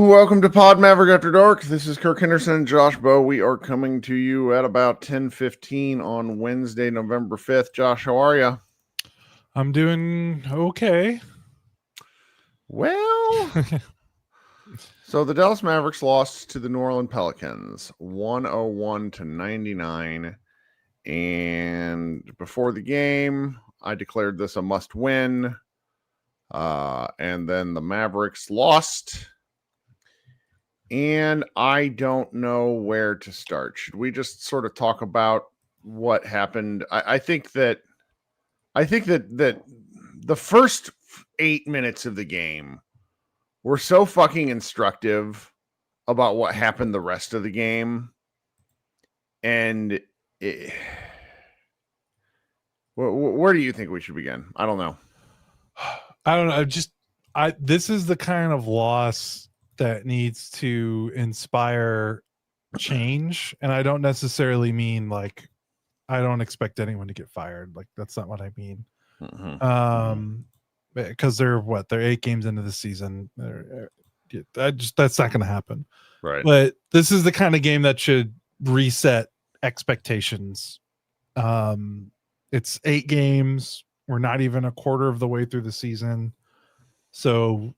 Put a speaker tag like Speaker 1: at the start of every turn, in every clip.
Speaker 1: Welcome to Pod Maverick After Dark. This is Kirk Henderson and Josh Bowe. We are coming to you at about 10:15 on Wednesday, November 5th. Josh, how are you?
Speaker 2: I'm doing okay.
Speaker 1: Well, so the Dallas Mavericks lost to the New Orleans Pelicans 101-99. And before the game, I declared this a must win. And then the Mavericks lost. And I don't know where to start. Should we just sort of talk about what happened? I think that the first 8 minutes of the game were so fucking instructive about what happened the rest of the game. And where do you think we should begin? I don't know.
Speaker 2: I don't know. This is the kind of loss that needs to inspire change. And I don't necessarily mean like, I don't expect anyone to get fired. Like, that's not what I mean. Because they're 8 games into the season. That's not going to happen.
Speaker 1: Right.
Speaker 2: But this is the kind of game that should reset expectations. It's 8 games. We're not even a quarter of the way through the season. So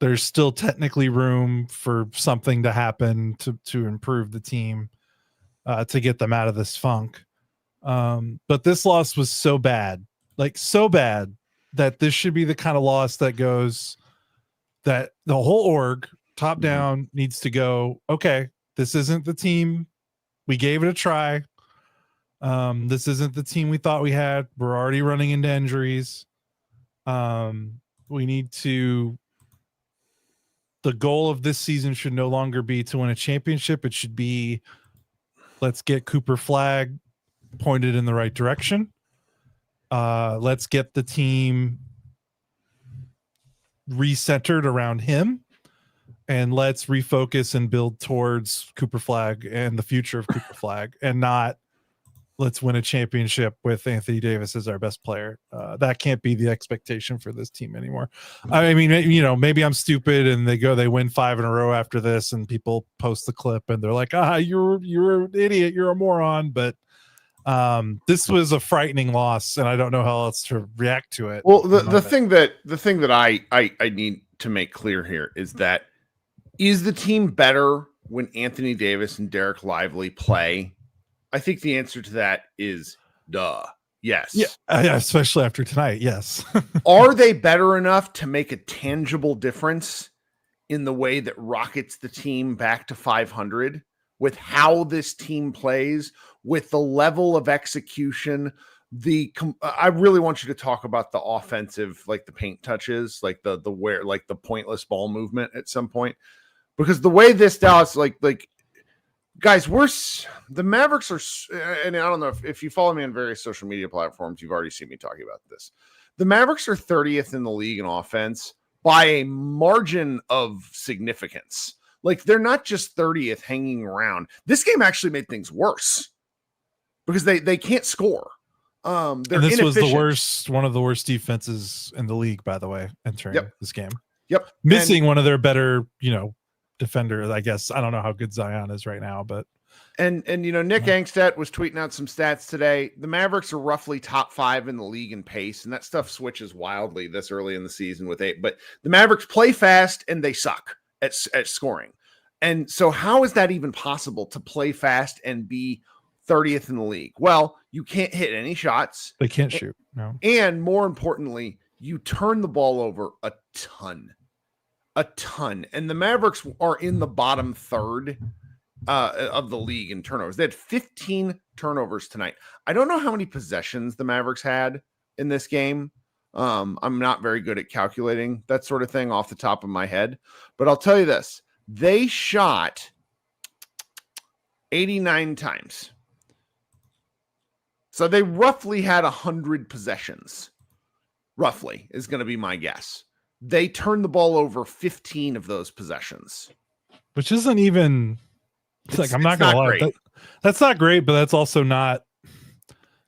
Speaker 2: there's still technically room for something to happen to improve the team, to get them out of this funk. But this loss was so bad, that this should be the kind of loss that goes, that the whole org top down needs to go, okay, this isn't the team. We gave it a try. This isn't the team we thought we had. We're already running into injuries. We need to, the goal of this season should no longer be to win a championship. It should be, let's get Cooper Flag pointed in the right direction. Let's get the team recentered around him, and let's refocus and build towards Cooper Flag and the future of Cooper Flag, and not let's win a championship with Anthony Davis as our best player. That can't be the expectation for this team anymore. I mean, maybe I'm stupid and they win 5 in a row after this, and people post the clip and they're like, you're an idiot, you're a moron. But this was a frightening loss, and I don't know how else to react to it.
Speaker 1: Well, the thing that I need to make clear here is that, is the team better when Anthony Davis and Derek Lively play? I think the answer to that is yes.
Speaker 2: Yeah, especially after tonight. Yes.
Speaker 1: Are they better enough to make a tangible difference in the way that rockets the team back to 500 with how this team plays, with the level of execution? I really want you to talk about the offensive, like the paint touches, like the pointless ball movement at some point, because the way this Dallas, guys, the Mavericks are, and I don't know if you follow me on various social media platforms, you've already seen me talking about this. The Mavericks are 30th in the league in offense by a margin of significance. Like, they're not just 30th hanging around. This game actually made things worse because they can't score.
Speaker 2: This was one of the worst defenses in the league, by the way, entering this game.
Speaker 1: Yep.
Speaker 2: Missing one of their better, defenders, I guess. I don't know how good Zion is right now, but
Speaker 1: Nick Angstedt was tweeting out some stats today. The Mavericks are roughly top 5 in the league in pace, and that stuff switches wildly this early in the season with 8. But the Mavericks play fast and they suck at scoring. And so how is that even possible to play fast and be 30th in the league? Well, you can't hit any shots.
Speaker 2: They can't shoot. No.
Speaker 1: And more importantly, you turn the ball over a ton. And the Mavericks are in the bottom third of the league in turnovers. They had 15 turnovers tonight. I don't know how many possessions the Mavericks had in this game. I'm not very good at calculating that sort of thing off the top of my head, but I'll tell you this. They shot 89 times. So they roughly had 100 possessions. Roughly is going to be my guess. They turned the ball over 15 of those possessions.
Speaker 2: Which isn't even, I'm not going to lie. That's not great, but that's also not,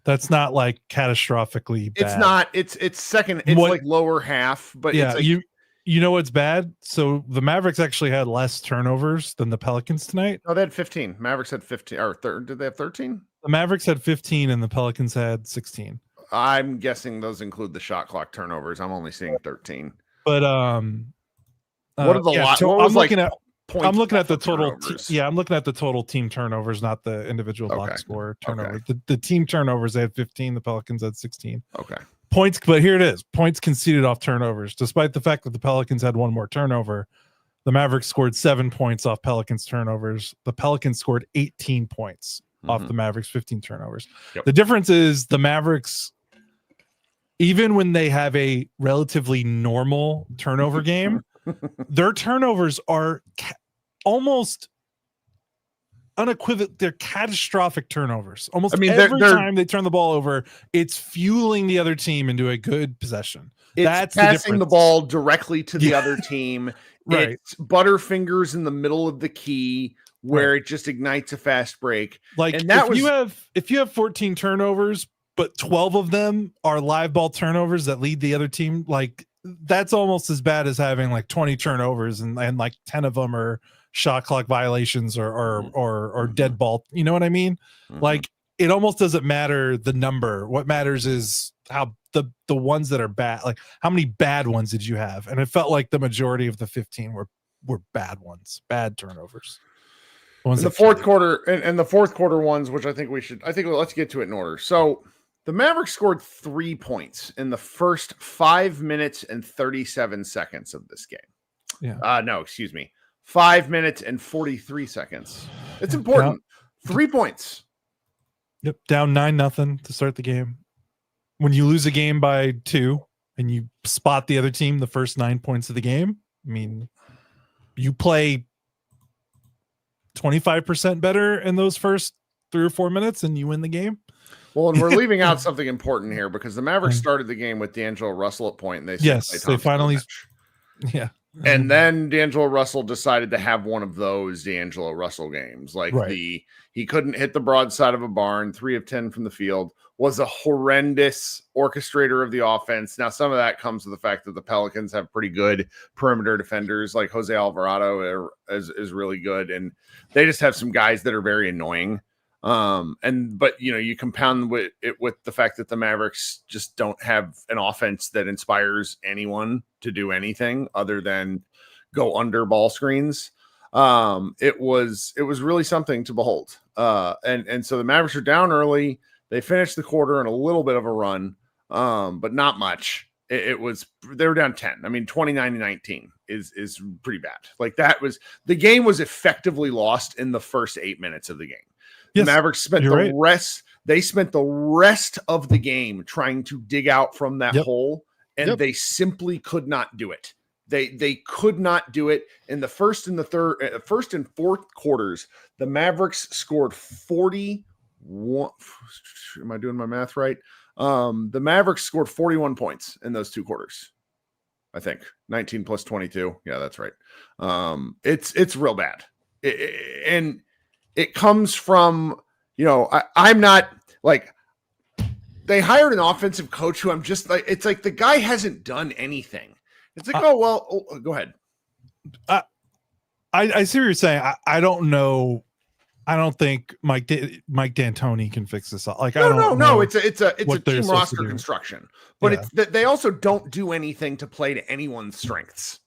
Speaker 2: that's not like catastrophically bad.
Speaker 1: It's not, it's second, it's like lower half, but
Speaker 2: yeah,
Speaker 1: it's like,
Speaker 2: You know what's bad? So the Mavericks actually had less turnovers than the Pelicans tonight.
Speaker 1: Oh, they had 15. Mavericks had 15. Or did they have 13?
Speaker 2: The Mavericks had 15 and the Pelicans had 16.
Speaker 1: I'm guessing those include the shot clock turnovers. I'm only seeing 13.
Speaker 2: But
Speaker 1: what are the
Speaker 2: yeah,
Speaker 1: I'm looking at
Speaker 2: the total. I'm looking at the total team turnovers, not the individual box score turnovers.
Speaker 1: Okay.
Speaker 2: The team turnovers, they had 15. The Pelicans had 16.
Speaker 1: Okay.
Speaker 2: Points, but here it is. Points conceded off turnovers. Despite the fact that the Pelicans had one more turnover, the Mavericks scored 7 points off Pelicans turnovers. The Pelicans scored 18 points off the Mavericks 15 turnovers. Yep. The difference is the Mavericks, even when they have a relatively normal turnover game, their turnovers are almost unequivocal. They're catastrophic turnovers. Almost every time they turn the ball over, it's fueling the other team into a good possession.
Speaker 1: That's passing the ball directly to the other team.
Speaker 2: Right.
Speaker 1: It's butterfingers in the middle of the key where it just ignites a fast break.
Speaker 2: Like, and that if you have 14 turnovers, but 12 of them are live ball turnovers that lead the other team, like that's almost as bad as having like 20 turnovers and like 10 of them are shot clock violations or dead ball. You know what I mean? Like, it almost doesn't matter the number. What matters is how the ones that are bad, like how many bad ones did you have? And it felt like the majority of the 15 were bad ones, bad turnovers.
Speaker 1: The fourth quarter and the fourth quarter ones, which let's get to it in order. So the Mavericks scored 3 points in the first 5 minutes and 37 seconds of this game.
Speaker 2: Yeah.
Speaker 1: No, excuse me. 5 minutes and 43 seconds. It's important. 3 points.
Speaker 2: Yep. Down 9-0 to start the game. When you lose a game by 2 and you spot the other team the first 9 points of the game, I mean, you play 25% better in those first 3 or 4 minutes and you win the game.
Speaker 1: Well, and we're leaving out something important here because the Mavericks started the game with D'Angelo Russell at point, and they finally.
Speaker 2: Yeah.
Speaker 1: And then D'Angelo Russell decided to have one of those D'Angelo Russell games. Like he couldn't hit the broadside of a barn, 3 of 10 from the field, was a horrendous orchestrator of the offense. Now, some of that comes with the fact that the Pelicans have pretty good perimeter defenders, like Jose Alvarado is really good. And they just have some guys that are very annoying. But you compound it with the fact that the Mavericks just don't have an offense that inspires anyone to do anything other than go under ball screens. It was really something to behold. And so the Mavericks are down early. They finished the quarter in a little bit of a run, but not much. They were down 10. I mean, 29-19 is pretty bad. Like the game was effectively lost in the first 8 minutes of the game. The Mavericks spent They spent the rest of the game trying to dig out from that hole, and they simply could not do it. They could not do it in the first and fourth quarters. The Mavericks scored 41. Am I doing my math right? The Mavericks scored 41 points in those 2 quarters. I think 19 plus 22. Yeah, that's right. It's real bad. And it comes from, I'm not like, they hired an offensive coach who I'm just like, it's like the guy hasn't done anything. It's like, go ahead.
Speaker 2: I see what you're saying. I don't know. I don't think Mike D'Antoni can fix this up. Like,
Speaker 1: no. It's a team roster construction, but it's that they also don't do anything to play to anyone's strengths.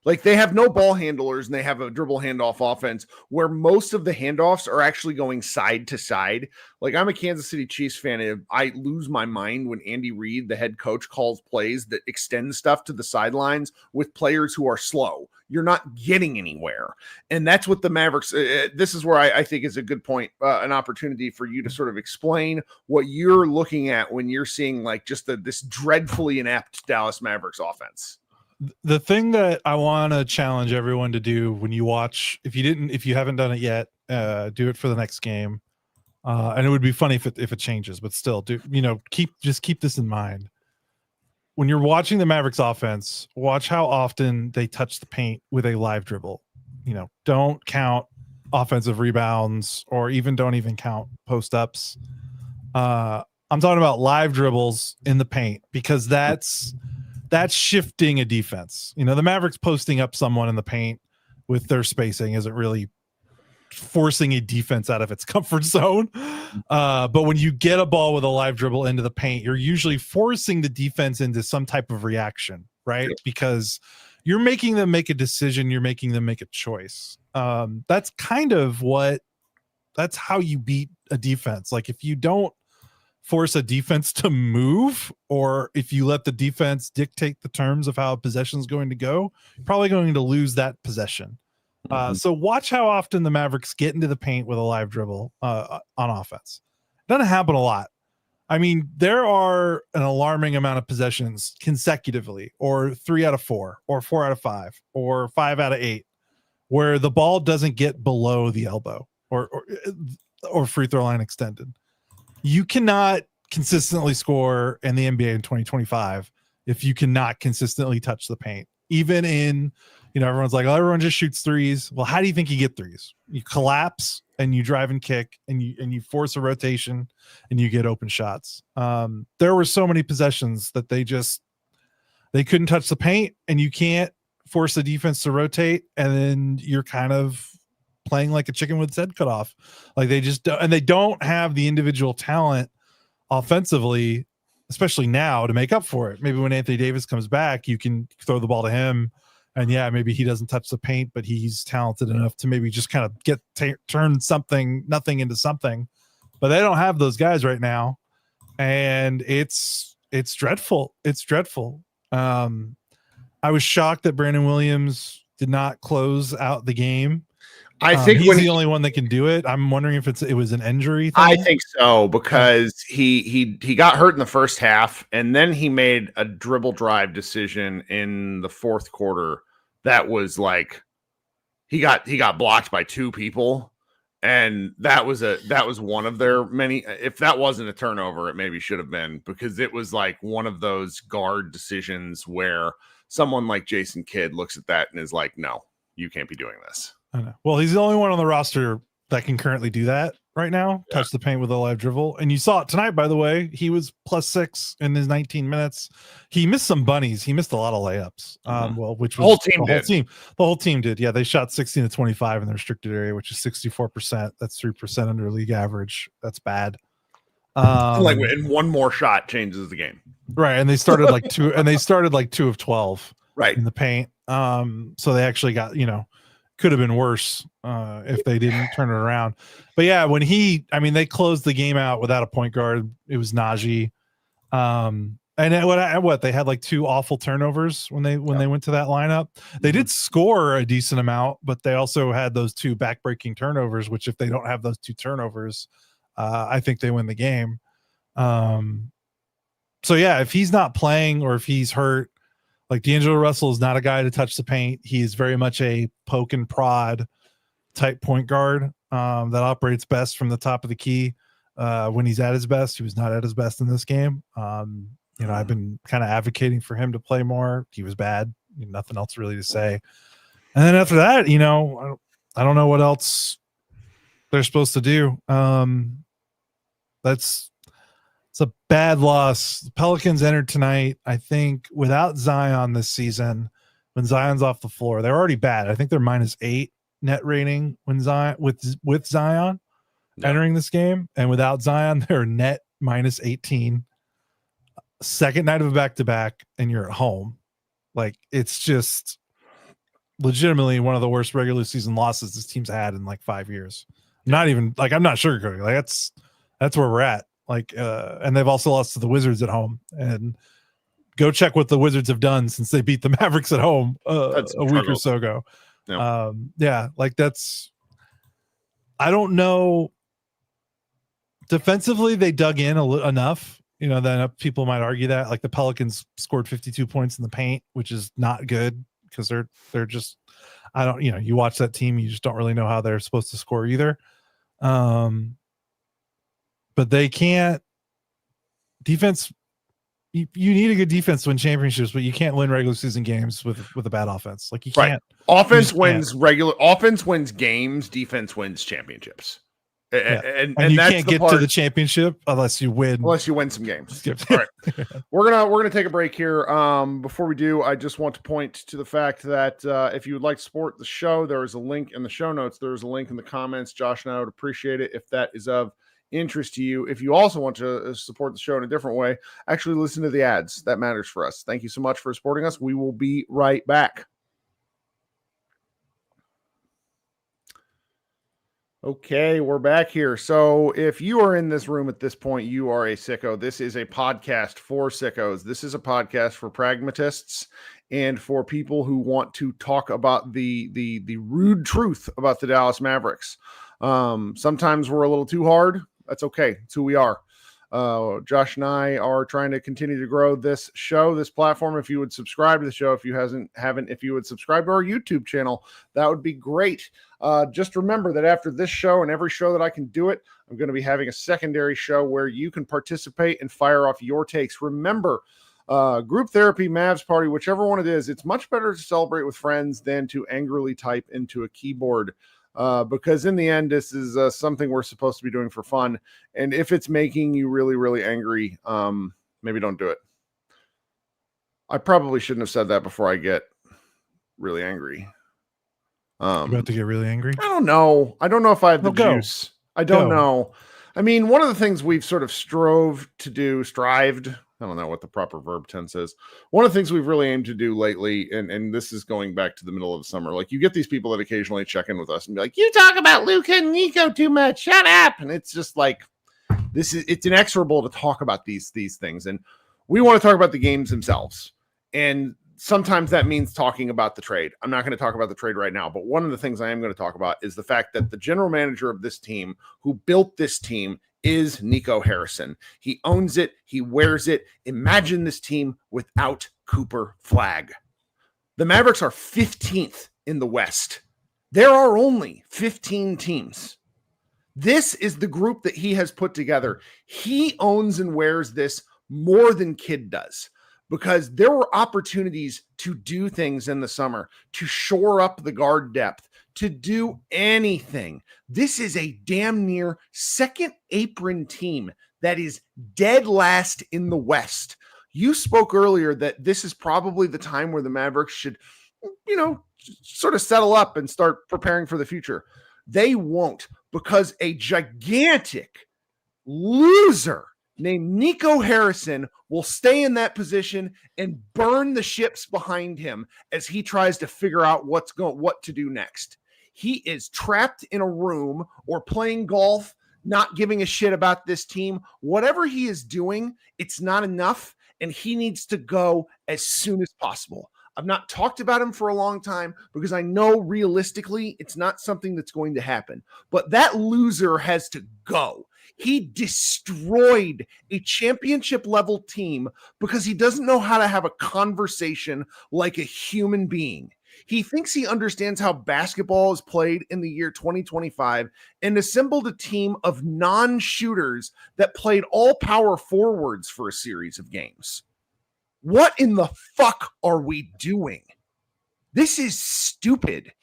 Speaker 1: Like, they have no ball handlers and they have a dribble handoff offense where most of the handoffs are actually going side to side. Like, I'm a Kansas City Chiefs fan, and I lose my mind when Andy Reid, the head coach, calls plays that extend stuff to the sidelines with players who are slow. You're not getting anywhere. And that's what the Mavericks, this is where I think is a good point, an opportunity for you to sort of explain what you're looking at when you're seeing like just this dreadfully inept Dallas Mavericks offense.
Speaker 2: The thing that I want to challenge everyone to do when you watch, if you haven't done it yet, do it for the next game. And it would be funny if it changes, but still keep this in mind. When you're watching the Mavericks offense, watch how often they touch the paint with a live dribble. Don't count offensive rebounds or don't even count post ups. I'm talking about live dribbles in the paint because that's that's shifting a defense. You know, the Mavericks posting up someone in the paint with their spacing isn't really forcing a defense out of its comfort zone. But when you get a ball with a live dribble into the paint, you're usually forcing the defense into some type of reaction, right? Yep. Because you're making them make a decision. You're making them make a choice. That's kind of that's how you beat a defense. Like if you don't force a defense to move, or if you let the defense dictate the terms of how a possession is going to go, you're probably going to lose that possession. So watch how often the Mavericks get into the paint with a live dribble on offense. It doesn't happen a lot. I mean, there are an alarming amount of possessions consecutively, or 3 out of 4, or 4 out of 5, or 5 out of 8, where the ball doesn't get below the elbow or free throw line extended. You cannot consistently score in the NBA in 2025 if you cannot consistently touch the paint. Even in, you know, everyone's like, oh, everyone just shoots threes. Well, how do you think you get threes? You collapse and you drive and kick and you force a rotation and you get open shots. There were so many possessions that they couldn't touch the paint, and you can't force the defense to rotate, and then you're kind of playing like a chicken with its head cut off. Like they just don't, and they don't have the individual talent offensively, especially now, to make up for it. Maybe when Anthony Davis comes back, you can throw the ball to him, and yeah, maybe he doesn't touch the paint, but he's talented enough to maybe just kind of turn nothing into something. But they don't have those guys right now, and it's dreadful. It's dreadful. I was shocked that Brandon Williams did not close out the game.
Speaker 1: I think
Speaker 2: he's the only one that can do it. I'm wondering if it was an injury thing.
Speaker 1: I think so, because he got hurt in the first half, and then he made a dribble drive decision in the fourth quarter that was like he got blocked by 2 people, and that was one of their many. If that wasn't a turnover, it maybe should have been, because it was like one of those guard decisions where someone like Jason Kidd looks at that and is like, no, you can't be doing this.
Speaker 2: I know. Well, he's the only one on the roster that can currently do that right now. Yeah. Touch the paint with a live dribble. And you saw it tonight, by the way. He was +6 in his 19 minutes. He missed some bunnies. He missed a lot of layups. Which was the whole team did. Yeah, they shot 16 to 25 in the restricted area, which is 64%. That's 3% under league average. That's bad.
Speaker 1: And one more shot changes the game.
Speaker 2: Right. And they started like 2 of 12
Speaker 1: right
Speaker 2: in the paint. So they actually got, could have been worse if they didn't turn it around. But yeah, when they closed the game out without a point guard. It was Najee. And what they had like 2 awful turnovers when they went to that lineup. They did score a decent amount, but they also had those 2 backbreaking turnovers, which if they don't have those 2 turnovers, I think they win the game. So yeah, if he's not playing or if he's hurt, like D'Angelo Russell is not a guy to touch the paint. He is very much a poke and prod type point guard that operates best from the top of the key when he's at his best. He was not at his best in this game. I've been kind of advocating for him to play more. He was bad. Nothing else really to say. And then after that, I don't know what else they're supposed to do. It's a bad loss. The Pelicans entered tonight, I think, without Zion this season. When Zion's off the floor, they're already bad. I think they're -8 net rating when Zion with Zion entering this game, and without Zion, they're net -18. Second night of a back-to-back, and you're at home. Like, it's just legitimately one of the worst regular season losses this team's had in like 5 years. Not even like, I'm not sugarcoating. Like that's where we're at. Like, and they've also lost to the Wizards at home. And go check what the Wizards have done since they beat the Mavericks at home a week or so ago. Yeah. Like I don't know. Defensively, they dug in enough. Then people might argue that, like, the Pelicans scored 52 points in the paint, which is not good because they're just, you watch that team, you just don't really know how they're supposed to score either. But they can't defense. You need a good defense to win championships, but you can't win regular season games with a bad offense. Like, you can't.
Speaker 1: Offense wins games. Defense wins championships. And
Speaker 2: you
Speaker 1: that's
Speaker 2: can't
Speaker 1: the
Speaker 2: get
Speaker 1: part,
Speaker 2: to the championship unless you win.
Speaker 1: unless you win some games. All right, we're gonna take a break here. Before we do, I just want to point to the fact that if you would like to support the show, there is a link in the show notes. There is a link in the comments. Josh and I would appreciate it if that is of interest to you. If you also want to support the show in a different way, actually listen to the ads. That matters for us. Thank you so much for supporting us. We will be right back. Okay, we're back here. So if you are in this room at this point, you are a sicko. This is a podcast for sickos. This is a podcast for pragmatists and for people who want to talk about the rude truth about the Dallas Mavericks. Sometimes we're a little too hard. That's okay. It's who we are. Josh and I are trying to continue to grow this show, this platform. If you would subscribe to the show, if you haven't, if you would subscribe to our YouTube channel, that would be great. Just remember that after this show and every show that I can do it, I'm going to be having a secondary show where you can participate and fire off your takes. Remember, group therapy, Mavs Party, whichever one it is, it's much better to celebrate with friends than to angrily type into a keyboard. Because in the end, this is something we're supposed to be doing for fun. And if it's making you really, really angry, maybe don't do it. I probably shouldn't have said that before I get really angry.
Speaker 2: About to get really angry?
Speaker 1: I don't know. I don't know if I have the juice. I don't know. I mean, one of the things we've sort of strived. I don't know what the proper verb tense is. One of the things we've really aimed to do lately, and this is going back to the middle of the summer, like you get these people that occasionally check in with us and be like, you talk about Luka and Nico too much. Shut up. And it's just like, it's inexorable to talk about these things. And we want to talk about the games themselves. And sometimes that means talking about the trade. I'm not going to talk about the trade right now, but one of the things I am going to talk about is the fact that the general manager of this team who built this team is Nico Harrison. He owns it. He wears it. Imagine this team without Cooper Flagg. The Mavericks are 15th in the West. There are only 15 teams. This is the group that he has put together. He owns and wears this more than Kidd does, because there were opportunities to do things in the summer, to shore up the guard depth, to do anything. This is a damn near second apron team that is dead last in the West. You spoke earlier that this is probably the time where the Mavericks should, sort of settle up and start preparing for the future. They won't, because a gigantic loser named Nico Harrison will stay in that position and burn the ships behind him as he tries to figure out what to do next. He is trapped in a room or playing golf, not giving a shit about this team. Whatever he is doing, it's not enough, and he needs to go as soon as possible. I've not talked about him for a long time because I know realistically it's not something that's going to happen. But that loser has to go. He destroyed a championship level team because he doesn't know how to have a conversation like a human being. He thinks he understands how basketball is played in the year 2025 and assembled a team of non-shooters that played all power forwards for a series of games. What in the fuck are we doing? This is stupid.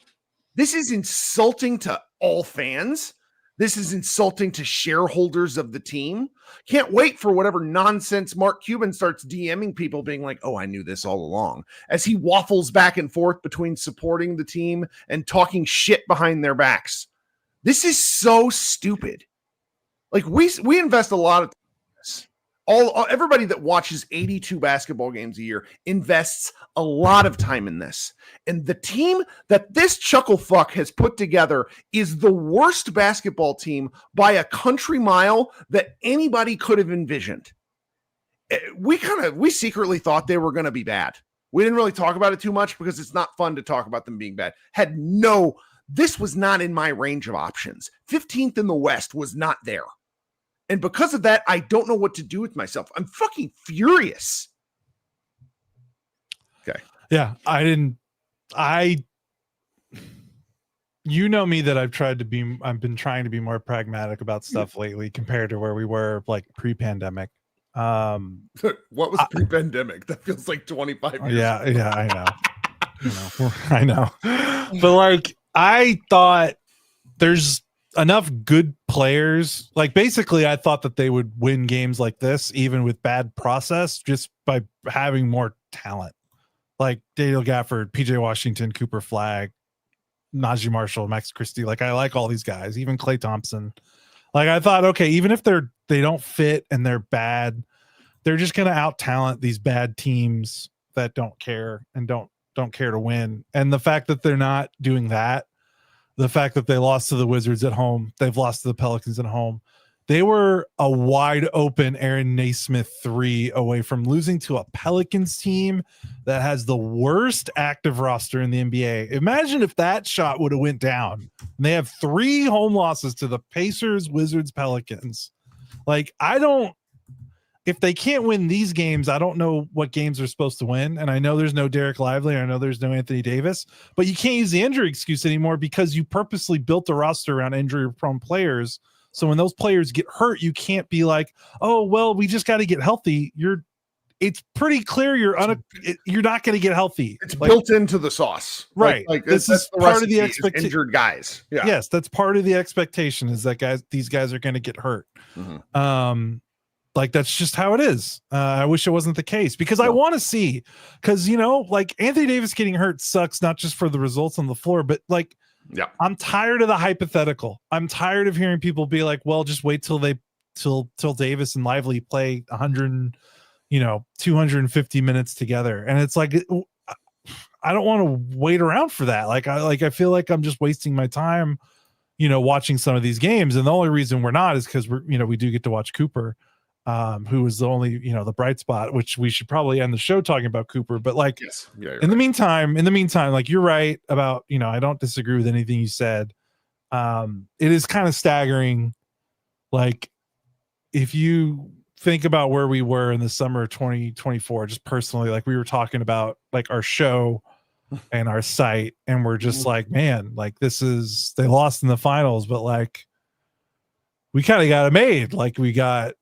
Speaker 1: This is insulting to all fans. This is insulting to shareholders of the team. Can't wait for whatever nonsense Mark Cuban starts DMing people being like, oh, I knew this all along, as he waffles back and forth between supporting the team and talking shit behind their backs. This is so stupid. Like we invest a lot of time in this. Everybody that watches 82 basketball games a year invests a lot of time in this. And the team that this chuckle fuck has put together is the worst basketball team by a country mile that anybody could have envisioned. We secretly thought they were going to be bad. We didn't really talk about it too much because it's not fun to talk about them being bad. This was not in my range of options. 15th in the West was not there. And because of that, I don't know what to do with myself. I'm fucking furious. Okay.
Speaker 2: Yeah, you know me that I've been trying to be more pragmatic about stuff lately compared to where we were like pre-pandemic.
Speaker 1: What was pre-pandemic? That feels like 25 years.
Speaker 2: Yeah, I know. I know. But like, I thought there's enough good players. Like basically I thought that they would win games like this, even with bad process, just by having more talent. Like Daniel Gafford, PJ Washington, Cooper Flagg, Najee Marshall, Max Christie. Like I like all these guys, even Klay Thompson. Like I thought, okay, even if they don't fit and they're bad, they're just going to out talent these bad teams that don't care and don't care to win. And the fact that they're not doing that, the fact that they lost to the Wizards at home, they've lost to the Pelicans at home. They were a wide open Aaron Naismith 3 away from losing to a Pelicans team that has the worst active roster in the NBA. Imagine if that shot would have went down. And they have 3 home losses to the Pacers, Wizards, Pelicans. Like, if they can't win these games, I don't know what games they're supposed to win. And I know there's no Derek Lively. I know there's no Anthony Davis, but you can't use the injury excuse anymore because you purposely built a roster around injury-prone players. So when those players get hurt, you can't be like, oh, well, we just got to get healthy. It's pretty clear you're not going to get healthy.
Speaker 1: It's built into the sauce.
Speaker 2: Right.
Speaker 1: Like
Speaker 2: this is part of the expectation.
Speaker 1: Injured guys. Yeah.
Speaker 2: Yes, that's part of the expectation is that these guys are going to get hurt. Mm-hmm. Like that's just how it is. I wish it wasn't the case because I want to see, because like Anthony Davis getting hurt sucks, not just for the results on the floor, but like,
Speaker 1: yeah,
Speaker 2: I'm tired of the hypothetical. I'm tired of hearing people be like, well, just wait till Davis and Lively play 100, 250 minutes together. And it's like, I don't want to wait around for that. I feel like I'm just wasting my time, watching some of these games. And the only reason we're not is because we do get to watch Cooper, who is the only, the bright spot, which we should probably end the show talking about Cooper. But like,
Speaker 1: yes. Yeah,
Speaker 2: in the meantime, like you're right about, I don't disagree with anything you said. It is kind of staggering. Like if you think about where we were in the summer of 2024, just personally, like we were talking about like our show and our site, and we're just like, man, like they lost in the finals, but like we kind of got it made. Like we got,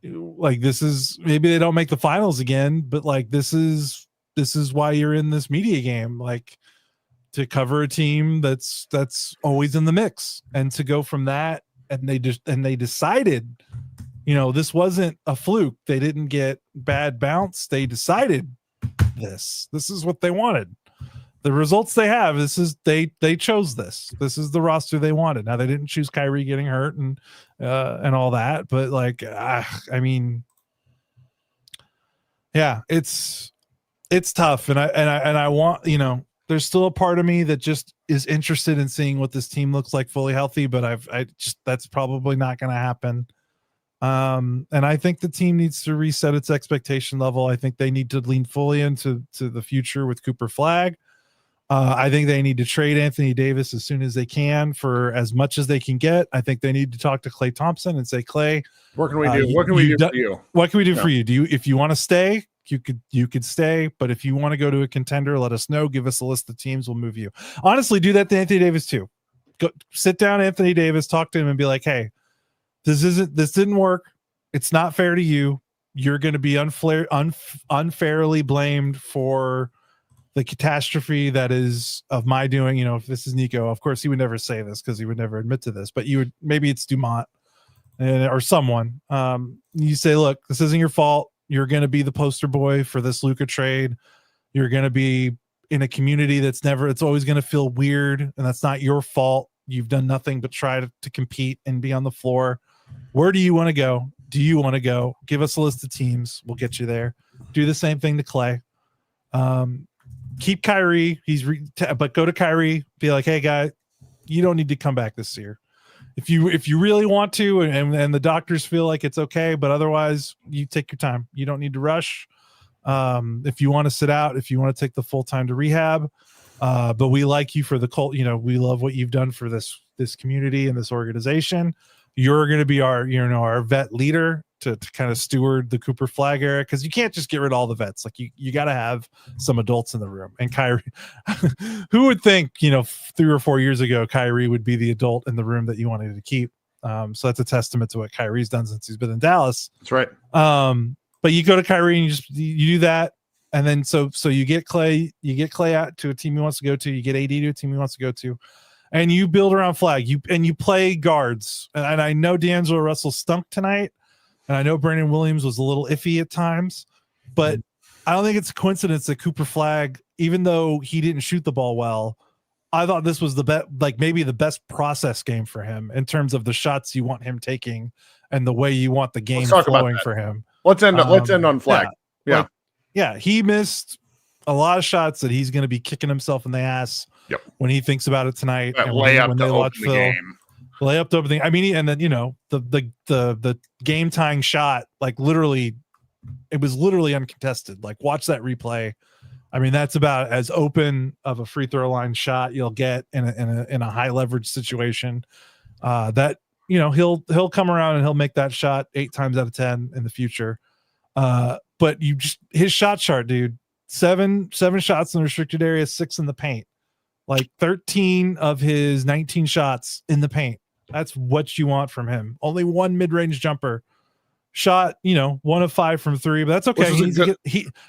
Speaker 2: like this is, maybe they don't make the finals again, but like this is why you're in this media game, like to cover a team that's always in the mix, and to go from that, and they decided, this wasn't a fluke. They didn't get bad bounce. They decided this is what they wanted. The results they have, they chose this. This is the roster they wanted. Now they didn't choose Kyrie getting hurt and all that, but like, I mean, yeah, it's tough. And I want, there's still a part of me that just is interested in seeing what this team looks like fully healthy, but that's probably not going to happen. And I think the team needs to reset its expectation level. I think they need to lean fully into the future with Cooper Flagg. I think they need to trade Anthony Davis as soon as they can for as much as they can get. I think they need to talk to Klay Thompson and say, Klay,
Speaker 1: what can we do? What can we do for you?
Speaker 2: What can we do for you? If you want to stay, you could stay. But if you want to go to a contender, let us know. Give us a list of teams. We'll move you. Honestly, do that to Anthony Davis too. Go sit down, Anthony Davis, talk to him and be like, hey, this didn't work. It's not fair to you. You're going to be unfairly blamed for the catastrophe that is of my doing. If this is Nico, of course he would never say this because he would never admit to this, but maybe it's Dumont or someone. You say, look, this isn't your fault. You're going to be the poster boy for this Luka trade. You're going to be in a community it's always going to feel weird, and that's not your fault. You've done nothing but try to compete and be on the floor. Where do you want to go? Do you want to go? Give us a list of teams. We'll get you there. Do the same thing to Klay. Keep Kyrie. But go to Kyrie. Be like, hey, guy, you don't need to come back this year. If you really want to, and the doctors feel like it's okay, but otherwise, you take your time. You don't need to rush. If you want to sit out, if you want to take the full time to rehab, but we like you for the cult. We love what you've done for this community and this organization. You're going to be our vet leader to kind of steward the Cooper Flagg era, because you can't just get rid of all the vets. Like you got to have some adults in the room. And Kyrie, who would think 3 or 4 years ago Kyrie would be the adult in the room that you wanted to keep. So that's a testament to what Kyrie's done since he's been in Dallas.
Speaker 1: That's right.
Speaker 2: But you go to Kyrie and you do that, and then so you get Klay out to a team he wants to go to. You get AD to a team he wants to go to. and you build around Flag, you play guards. And I know D'Angelo Russell stunk tonight, and I know Brandon Williams was a little iffy at times, but I don't think it's a coincidence that Cooper Flag, even though he didn't shoot the ball well, I thought this was the best, like maybe the best process game for him in terms of the shots you want him taking and the way you want the game flowing for him.
Speaker 1: Let's end on Flag.
Speaker 2: Yeah, he missed a lot of shots that he's going to be kicking himself in the ass when he thinks about it tonight.
Speaker 1: That
Speaker 2: and
Speaker 1: layup
Speaker 2: they
Speaker 1: to
Speaker 2: watch
Speaker 1: open the game.
Speaker 2: Layup to open the, I mean, and then the game tying shot, like literally, it was literally uncontested. Like watch that replay. I mean, that's about as open of a free throw line shot you'll get in a high leverage situation. That he'll come around and he'll make that shot 8 times out of 10 in the future. But his shot chart, dude, 7 shots in the restricted area, 6 in the paint, like 13 of his 19 shots in the paint. That's what you want from him. Only 1 mid-range jumper. Shot, 1 of 5 from 3, but that's okay.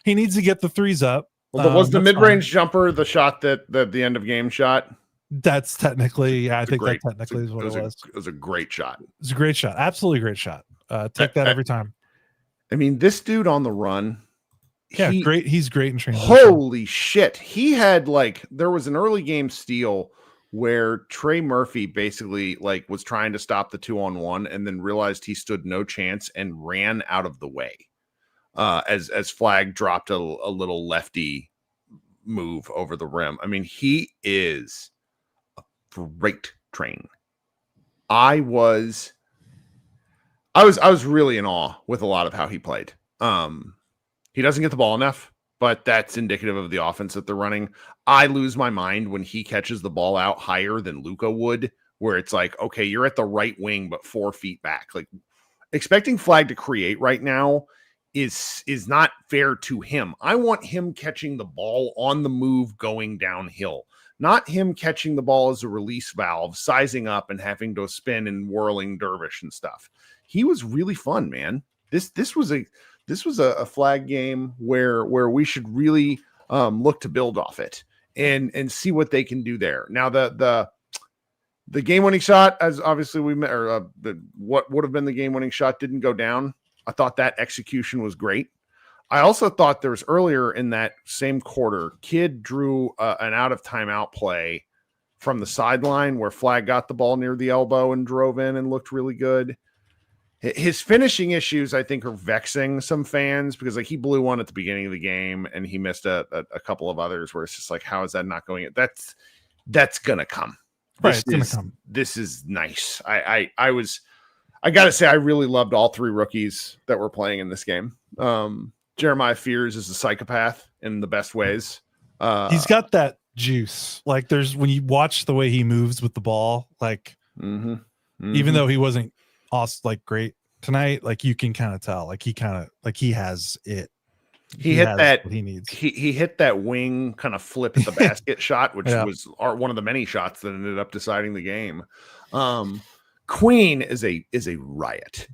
Speaker 2: He needs to get the threes up.
Speaker 1: Well, was the mid-range jumper the shot that the end of game shot?
Speaker 2: That's technically, I think that technically is what it was.
Speaker 1: It was a great shot.
Speaker 2: It was a great shot. Absolutely great shot. Take that every time.
Speaker 1: I mean, this dude on the run.
Speaker 2: Great. He's great in transition.
Speaker 1: Holy shit. He had there was an early game steal where Trey Murphy basically was trying to stop the 2-on-1 and then realized he stood no chance and ran out of the way. As Flag dropped a little lefty move over the rim. I mean, he is a freight train. I was really in awe with a lot of how he played. He doesn't get the ball enough, but that's indicative of the offense that they're running. I lose my mind when he catches the ball out higher than Luka would, where it's like, okay, you're at the right wing, but 4 feet back. Like expecting Flag to create right now is not fair to him. I want him catching the ball on the move going downhill, not him catching the ball as a release valve, sizing up and having to spin and whirling dervish and stuff. He was really fun, man. This was a Flag game where we should really look to build off it and see what they can do there. Now the game-winning shot, as obviously what would have been the game-winning shot, didn't go down. I thought that execution was great. I also thought there was earlier in that same quarter, Kidd drew an out of timeout play from the sideline where Flag got the ball near the elbow and drove in and looked really good. His finishing issues, I think, are vexing some fans because he blew one at the beginning of the game and he missed a couple of others where it's just like, how is that not going? That's going to come.
Speaker 2: Right, it's going to come.
Speaker 1: This is nice. I got to say, I really loved all 3 rookies that were playing in this game. Jeremiah Fears is a psychopath in the best ways.
Speaker 2: He's got that juice. Like when you watch the way he moves with the ball, even though he wasn't awesome, great tonight, you can kind of tell, he has it.
Speaker 1: He hit that
Speaker 2: what he needs.
Speaker 1: He hit that wing kind of flip at the basket shot, which was one of the many shots that ended up deciding the game. Queen is a riot.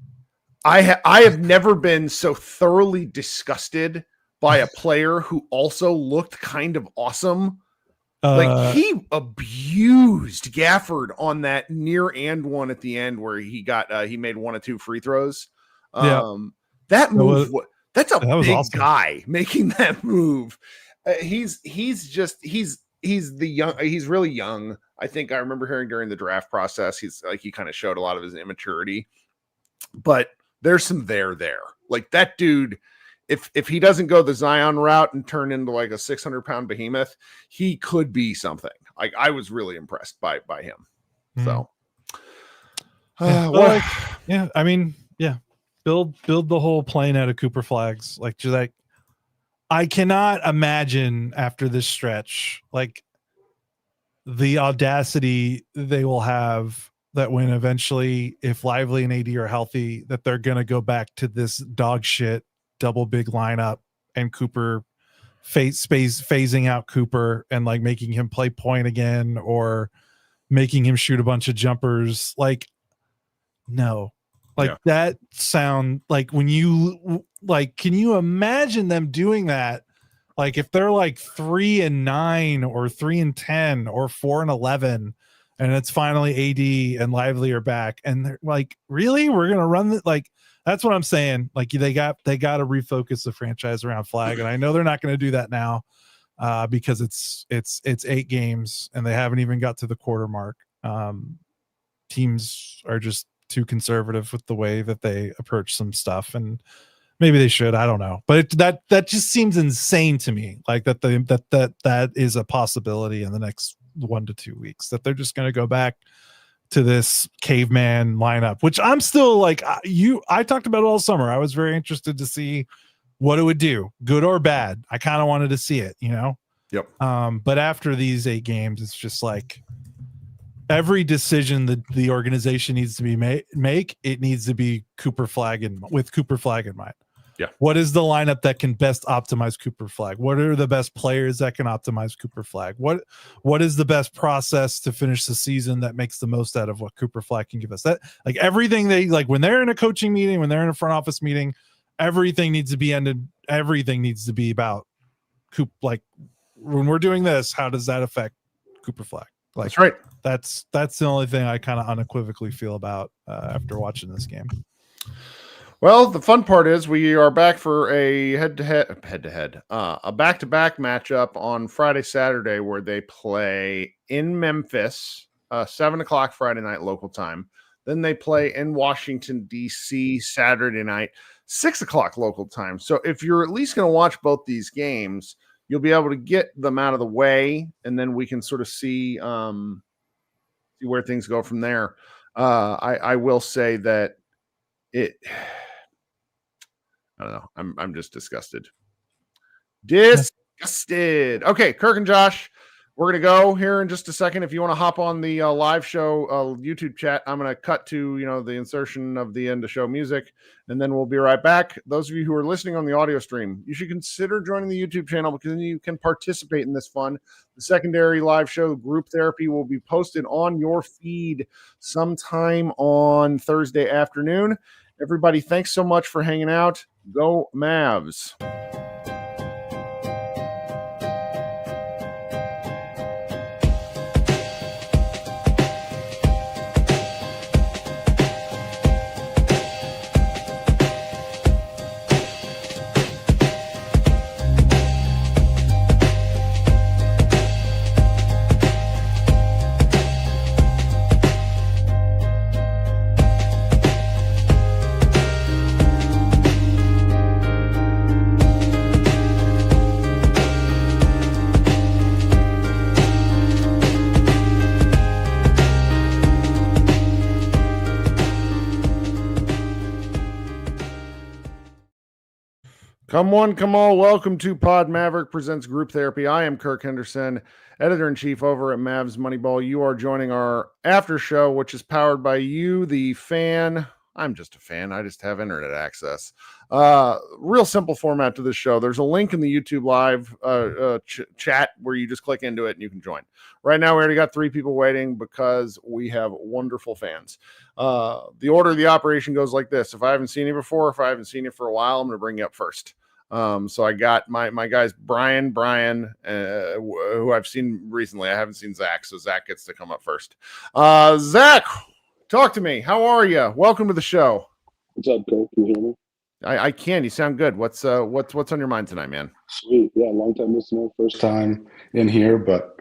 Speaker 1: I have never been so thoroughly disgusted by a player who also looked kind of awesome. He abused Gafford on that near and one at the end where he made 1 or 2 free throws. That move, that's a big awesome guy making that move. He's really young. I think I remember hearing during the draft process, he kind of showed a lot of his immaturity, but there's some there. Like that dude, if he doesn't go the Zion route and turn into a 600-pound behemoth, he could be something. I was really impressed by him. So,
Speaker 2: I mean, build the whole plane out of Cooper Flags. I cannot imagine after this stretch, the audacity they will have that when eventually, if Lively and AD are healthy, that they're going to go back to this dog shit double big lineup and Cooper phasing out Cooper and making him play point again or making him shoot a bunch of jumpers. No, that sound when you can you imagine them doing that? If they're 3-9 or 3-10 or 4-11 and it's finally AD and Lively are back, and they're like, really, we're gonna run it? Like, that's what I'm saying. Like, they got to refocus the franchise around Flag, and I know they're not going to do that now because it's 8 games and they haven't even got to the quarter mark. Teams are just too conservative with the way that they approach some stuff, and maybe they should. I don't know, but that just seems insane to me. Like that is a possibility in the next 1 to 2 weeks that they're just going to go back to this caveman lineup, which I'm still like I talked about it all summer. I was very interested to see what it would do, good or bad. I kind of wanted to see it,
Speaker 1: Yep.
Speaker 2: But after these 8 games, it's just like every decision that the organization needs to be make, it needs to be Cooper Flag with Cooper Flag in mind.
Speaker 1: Yeah.
Speaker 2: What is the lineup that can best optimize Cooper Flag? What are the best players that can optimize Cooper Flag? What is the best process to finish the season that makes the most out of what Cooper Flag can give us? That, like, everything they like when they're in a coaching meeting, when they're in a front office meeting, everything needs to be ended. Everything needs to be about Coop. Like, when we're doing this, how does that affect Cooper Flag? Like,
Speaker 1: that's right.
Speaker 2: That's the only thing I kind of unequivocally feel about after watching this game.
Speaker 1: Well, the fun part is we are back for a head-to-head, a back-to-back matchup on Friday, Saturday, where they play in Memphis, 7:00 Friday night local time. Then they play in Washington, D.C. Saturday night, 6:00 local time. So if you're at least going to watch both these games, you'll be able to get them out of the way, and then we can sort of see where things go from there. I will say that I don't know. I'm just disgusted. Disgusted. Okay, Kirk and Josh, we're going to go here in just a second. If you want to hop on the live show YouTube chat, I'm going to cut to, the insertion of the end of show music, and then we'll be right back. Those of you who are listening on the audio stream, you should consider joining the YouTube channel because then you can participate in this fun. The secondary live show, Group Therapy, will be posted on your feed sometime on Thursday afternoon. Everybody, thanks so much for hanging out. Go Mavs. Come one, come all. Welcome to Pod Maverick presents Group Therapy. I am Kirk Henderson, editor-in-chief over at Mavs Moneyball. You are joining our after show, which is powered by you, the fan. I'm just a fan. I just have internet access. Real simple format to this show. There's a link in the YouTube live chat where you just click into it and you can join. Right now, we already got 3 people waiting because we have wonderful fans. The order of the operation goes like this. If I haven't seen you before, if I haven't seen you for a while, I'm going to bring you up first. So I got my guys, Brian, who I've seen recently. I haven't seen Zach, so Zach gets to come up first. Zach, talk to me. How are you? Welcome to the show.
Speaker 3: What's up, Kirk? Can you hear me?
Speaker 1: I can. You sound good. What's on your mind tonight, man?
Speaker 3: Sweet. Yeah, long time listener, first time in here, but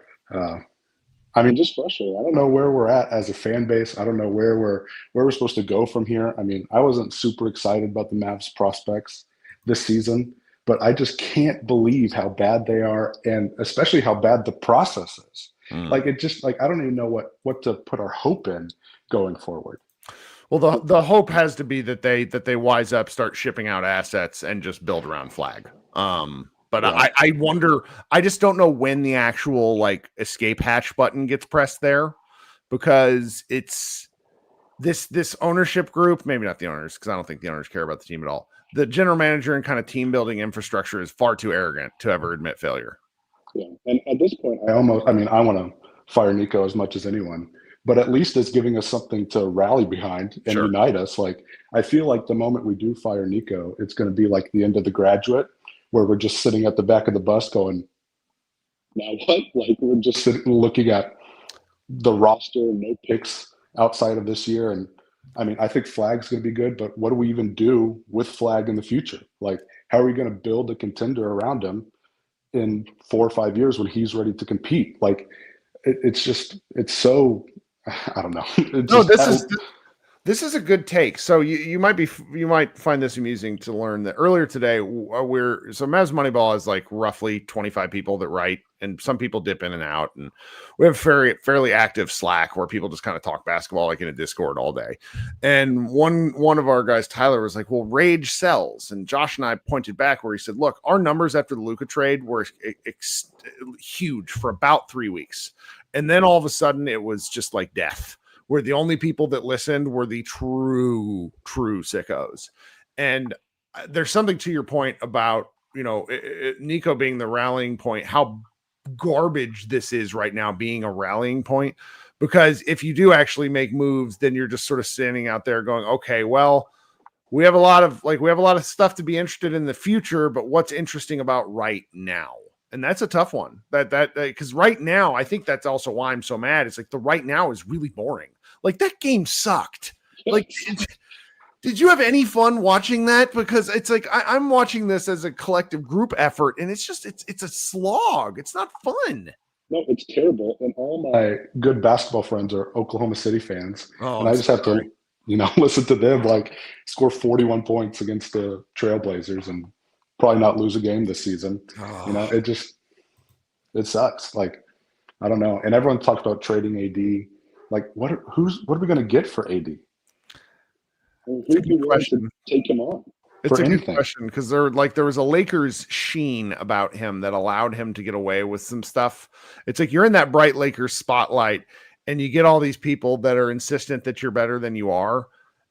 Speaker 3: just frustrated. I don't know where we're at as a fan base. I don't know where we're supposed to go from here. I mean, I wasn't super excited about the Mavs prospects this season, but I just can't believe how bad they are, and especially how bad the process is. Like, it just, like, I don't even know what to put our hope in going forward.
Speaker 1: Well, the hope has to be that they wise up, start shipping out assets, and just build around Flag. But yeah. I wonder. I just don't know when the actual like escape hatch button gets pressed there, because it's this ownership group. Maybe not the owners, because I don't think the owners care about the team at all. The general manager and kind of team building infrastructure is far too arrogant to ever admit failure.
Speaker 3: Yeah, and at this point, I want to fire Nico as much as anyone, but at least it's giving us something to rally behind and unite us. Like, I feel like the moment we do fire Nico, it's going to be like the end of The Graduate, where we're just sitting at the back of the bus going, now what? Like, we're just sitting looking at the roster, no picks outside of this year. And I mean, I think Flag's going to be good, but what do we even do with Flag in the future? Like, how are we going to build a contender around him in 4 or 5 years when he's ready to compete? Like, it's so, I don't know.
Speaker 1: No, this is a good take. So you might find this amusing to learn that earlier today Mavs Moneyball has like roughly 25 people that write, and some people dip in and out, and we have fairly active Slack where people just kind of talk basketball like in a Discord all day. And one of our guys, Tyler, was like, "Well, Rage sells," and Josh and I pointed back where he said, "Look, our numbers after the Luka trade were huge for about 3 weeks, and then all of a sudden it was just like death." Where the only people that listened were the true sickos. And there's something to your point about, Nico being the rallying point, how garbage this is right now being a rallying point. Because if you do actually make moves, then you're just sort of standing out there going, okay, well, we have a lot of stuff to be interested in the future, but what's interesting about right now? And that's a tough one. That because right now, I think that's also why I'm so mad. It's like the right now is really boring. Like that game sucked. Like, did you have any fun watching that? Because it's like I'm watching this as a collective group effort, and it's just it's a slog. It's not fun.
Speaker 3: No, it's terrible. And all my good basketball friends are Oklahoma City fans, and I just have to, listen to them like score 41 points against the Trailblazers and probably not lose a game this season. It sucks. Like, I don't know. And everyone talks about trading AD. Like, what are we going to get for AD?
Speaker 1: Who do you want to
Speaker 3: take him on?
Speaker 1: It's a good question, because there was a Lakers sheen about him that allowed him to get away with some stuff. It's like you're in that bright Lakers spotlight, and you get all these people that are insistent that you're better than you are,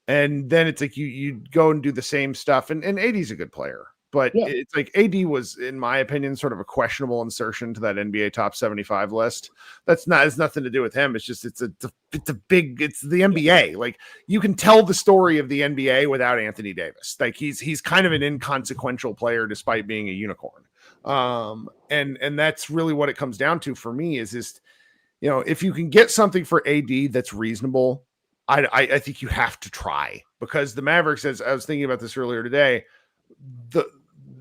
Speaker 1: and then it's like you go and do the same stuff. And AD's a good player. But It's like AD was, in my opinion, sort of a questionable insertion to that NBA top 75 list. It's nothing to do with him. It's just, it's the NBA. Like, you can tell the story of the NBA without Anthony Davis. Like he's kind of an inconsequential player despite being a unicorn. And that's really what it comes down to for me is just, if you can get something for AD that's reasonable, I think you have to try, because the Mavericks, as I was thinking about this earlier today,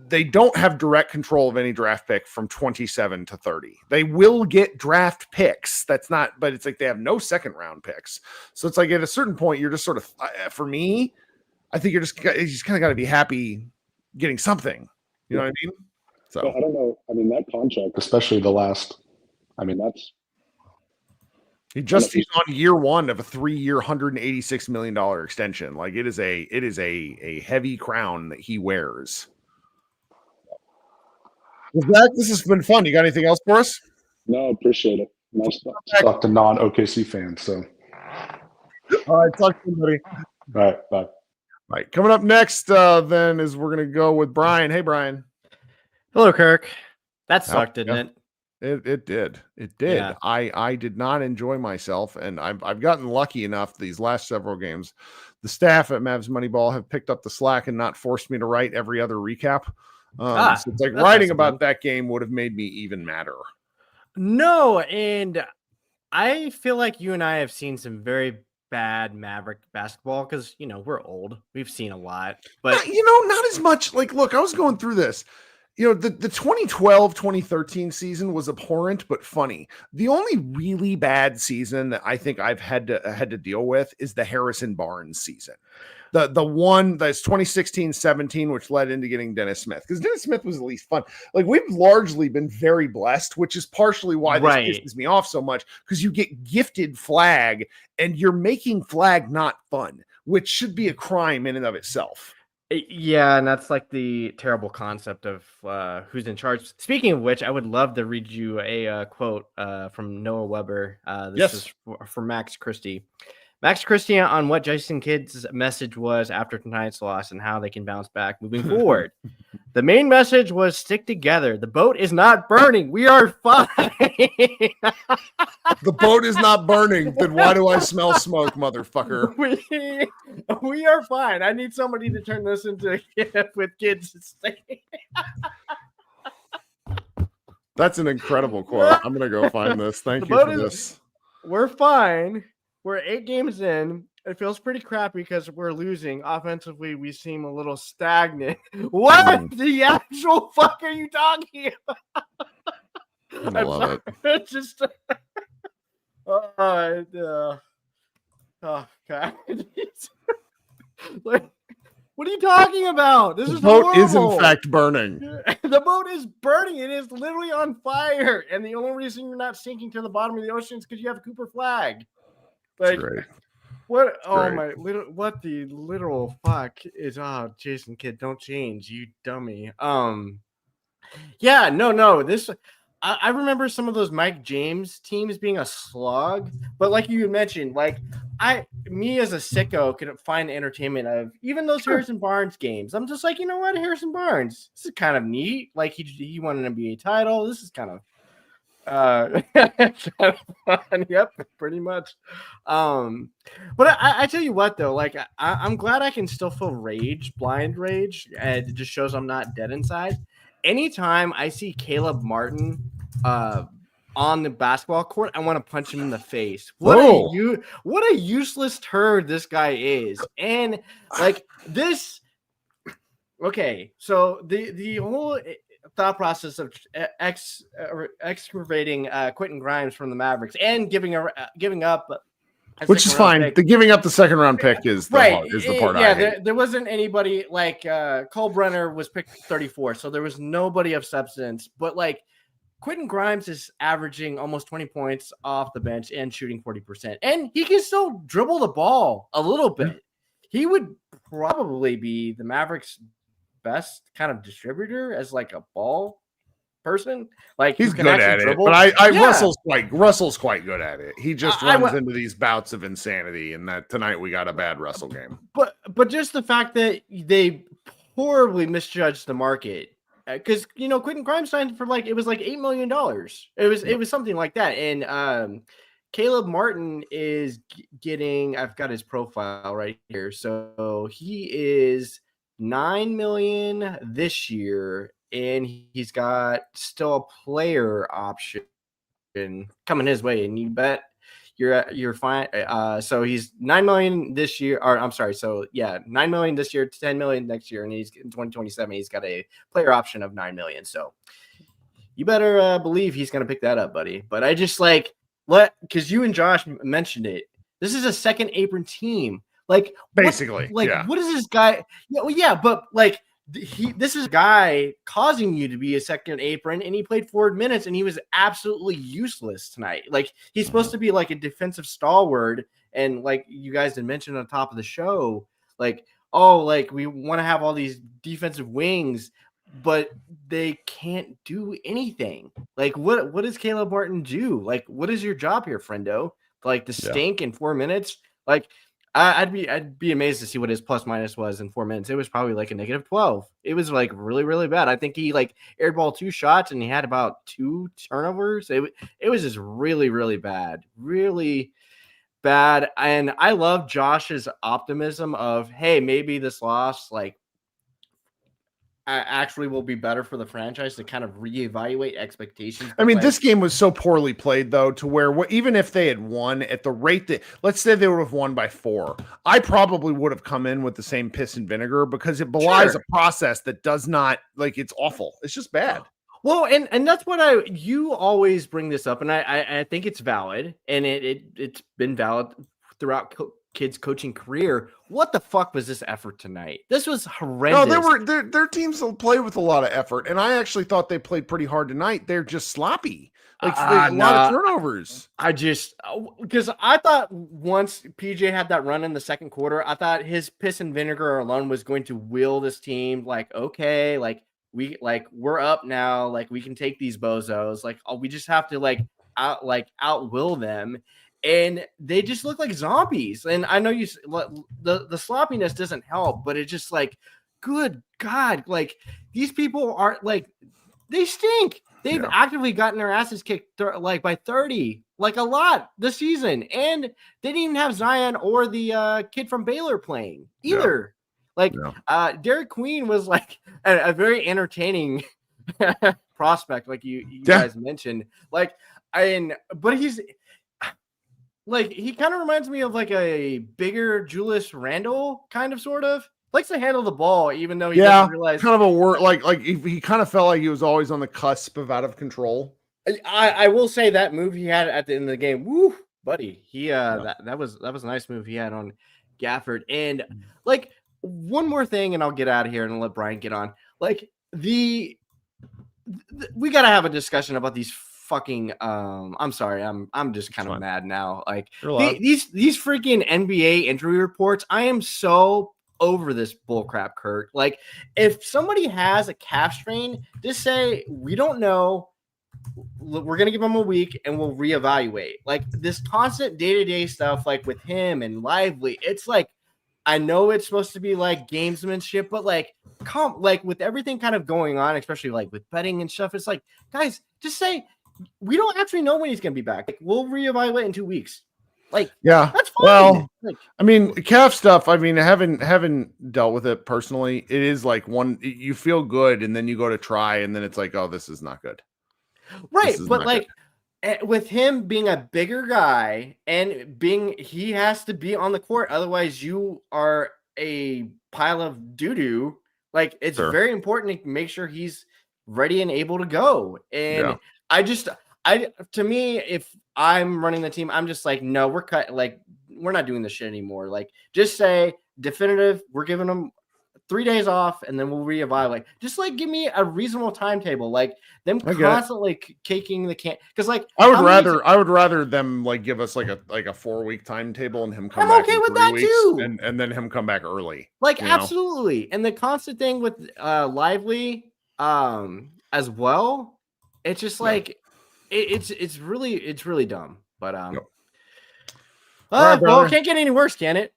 Speaker 1: they don't have direct control of any draft pick from 27 to 30. They will get draft picks. But it's like they have no second round picks. So it's like at a certain point, you're just sort of, for me, I think you just kind of got to be happy getting something. You know what I mean? So
Speaker 3: I don't know. I mean, that contract, especially the last, that's.
Speaker 1: He's on year one of a 3-year, $186 million extension. Like it is a heavy crown that he wears. Well, Zach, this has been fun. You got anything else for us?
Speaker 3: No, appreciate it. Nice to talk to non-OKC fans. So,
Speaker 1: all right, talk to you, buddy.
Speaker 3: All right, bye.
Speaker 1: All right, coming up next, then is we're gonna go with Brian. Hey, Brian.
Speaker 4: Hello, Kirk. That sucked, didn't it?
Speaker 1: It did. Yeah. I did not enjoy myself, and I've gotten lucky enough these last several games. The staff at Mavs Moneyball have picked up the slack and not forced me to write every other recap. So it's like writing about that game would have made me even madder.
Speaker 4: No, and I feel like you and I have seen some very bad Maverick basketball because, we're old. We've seen a lot. But,
Speaker 1: not as much. Like, look, I was going through this. The 2012-2013 season was abhorrent but funny. The only really bad season that I think I've had to deal with is the Harrison Barnes season. The one that's 2016-17, which led into getting Dennis Smith, because Dennis Smith was at least fun. Like, we've largely been very blessed, which is partially why this pisses me off so much, because you get gifted Flag and you're making Flag not fun, which should be a crime in and of itself.
Speaker 4: Yeah, and that's like the terrible concept of who's in charge. Speaking of which, I would love to read you a quote from Noah Weber. This is for Max Christie. Max Christie on what Jason Kidd's message was after tonight's loss and how they can bounce back moving forward. The main message was stick together. The boat is not burning. We are fine.
Speaker 1: The boat is not burning. Then why do I smell smoke, motherfucker?
Speaker 4: We are fine. I need somebody to turn this into a gift with kids.
Speaker 1: That's an incredible quote. I'm going to go find this. Thank you for this.
Speaker 4: we're fine. We're 8 games in. It feels pretty crappy because we're losing. Offensively, we seem a little stagnant. What the actual fuck are you talking about?
Speaker 1: I love it.
Speaker 4: It's just oh God. Like, what are you talking about? This is
Speaker 1: boat is in
Speaker 4: horrible.
Speaker 1: fact burning.
Speaker 4: The boat is burning. It is literally on fire. And the only reason you're not sinking to the bottom of the ocean is because you have a Cooper flag. Like,
Speaker 1: Great.
Speaker 4: what? Oh
Speaker 1: Great.
Speaker 4: my! What the literal fuck is? Oh, Jason Kidd, don't change, you dummy. Yeah, no. This, I remember some of those Mike James teams being a slog, but like you mentioned, like me as a sicko could find entertainment of even those Harrison Barnes games. I'm just like, you know what, Harrison Barnes, this is kind of neat. Like he won an NBA title. This is kind of kind of fun. Yep, pretty much. But I tell you what though, like I'm glad I can still feel blind rage, and it just shows I'm not dead inside. Anytime I see Caleb Martin on the basketball court, I want to punch him in the face. What a useless turd this guy is. And like this, okay, so the whole thought process of excavating Quentin Grimes from the Mavericks and giving up,
Speaker 1: which is fine.
Speaker 4: Pick.
Speaker 1: The giving up the second round pick is the part I hate.
Speaker 4: There wasn't anybody like Cole Brenner was picked 34, so there was nobody of substance. But like Quentin Grimes is averaging almost 20 points off the bench and shooting 40%, and he can still dribble the ball a little bit. He would probably be the Mavericks' best kind of distributor as like a ball person. Like
Speaker 1: he's good at it, but Russell's quite good at it. He just runs into these bouts of insanity, and that tonight we got a bad Russell game.
Speaker 4: But just the fact that they horribly misjudged the market, because Quentin Grimes signed for it was like $8 million. It was something like that, and Caleb Martin is getting. I've got his profile right here, so he is $9 million this year, and he's got still a player option coming his way, and you bet you're fine. So he's $9 million this year, or I'm sorry, so yeah, $9 million this year, $10 million next year, and he's in 2027. He's got a player option of $9 million. So you better believe he's gonna pick that up, buddy. But I just because you and Josh mentioned it. This is a second apron team. Like
Speaker 1: basically,
Speaker 4: what is this guy? Yeah, but like this is a guy causing you to be a second apron, and he played 4 minutes, and he was absolutely useless tonight. Like he's supposed to be like a defensive stalwart, and like you guys had mentioned on top of the show, like we want to have all these defensive wings, but they can't do anything. Like what does Caleb Martin do? Like what is your job here, friendo? Like to stink in 4 minutes? Like I'd be amazed to see what his plus minus was in 4 minutes. It was probably like a -12. It was like really, really bad. I think he like airballed 2 shots and he had about 2 turnovers. It was just really, really bad. Really bad. And I love Josh's optimism of, hey, maybe this loss actually will be better for the franchise to kind of reevaluate expectations.
Speaker 1: I mean, this game was so poorly played, though, to where even if they had won at the rate that, let's say they would have won by 4, I probably would have come in with the same piss and vinegar because it belies a process that does not, it's awful. It's just bad.
Speaker 4: Well, and that's what you always bring this up, and I think it's valid, and it's been valid throughout Kidd's coaching career. What the fuck was this effort tonight? This was horrendous.
Speaker 1: No, their teams will play with a lot of effort, and I actually thought they played pretty hard tonight. They're just sloppy, a lot of turnovers.
Speaker 4: Because I thought once PJ had that run in the second quarter, I thought his piss and vinegar alone was going to will this team. We're up now. We can take these bozos. We just have to outwill them. And they just look like zombies. And I know the sloppiness doesn't help, but it's just good God, these people are they stink. They've actively gotten their asses kicked by 30, a lot this season. And they didn't even have Zion or the kid from Baylor playing either. Derek Queen was a very entertaining prospect, you guys mentioned. But like he kind of reminds me of like a bigger Julius Randle, kind of, sort of. Likes to handle the ball, even though he doesn't realize.
Speaker 1: Kind of a word, like he kind of felt like he was always on the cusp of out of control.
Speaker 4: I will say that move he had at the end of the game, woo, buddy. That was a nice move he had on Gafford. And like one more thing, and I'll get out of here and let Brian get on. Like we got to have a discussion about these fucking. I'm sorry, I'm just kind of mad now. Like these freaking NBA injury reports. I am so over this bullcrap, Kurt. Like, if somebody has a calf strain, just say we don't know. We're gonna give him a week and we'll reevaluate. Like this constant day-to-day stuff, like with him and Lively. It's like I know it's supposed to be like gamesmanship, but like with everything kind of going on, especially like with betting and stuff. It's like, guys, just say we don't actually know when he's gonna be back. Like, we'll reevaluate in 2 weeks. Like,
Speaker 1: yeah,
Speaker 4: that's fine.
Speaker 1: Well,
Speaker 4: like,
Speaker 1: I mean, calf stuff. I mean, having dealt with it personally, it is like you feel good, and then you go to try, and then it's like, oh, this is not good.
Speaker 4: Right, but like with him being a bigger guy and he has to be on the court, otherwise you are a pile of doo-doo. Like it's very important to make sure he's ready and able to go. And to me, if I'm running the team, I'm just like, no, we're not doing this shit anymore. Like, just say definitive. We're giving them 3 days off, and then we'll reevaluate. Just like give me a reasonable timetable. Like them constantly caking the can, because like
Speaker 1: I would rather them like give us like a 4-week timetable and him come back. I'm okay with that too, and then him come back early.
Speaker 4: Like absolutely, and the constant thing with Lively, as well. It's just like. It's really dumb, but well, it can't get any worse, can it?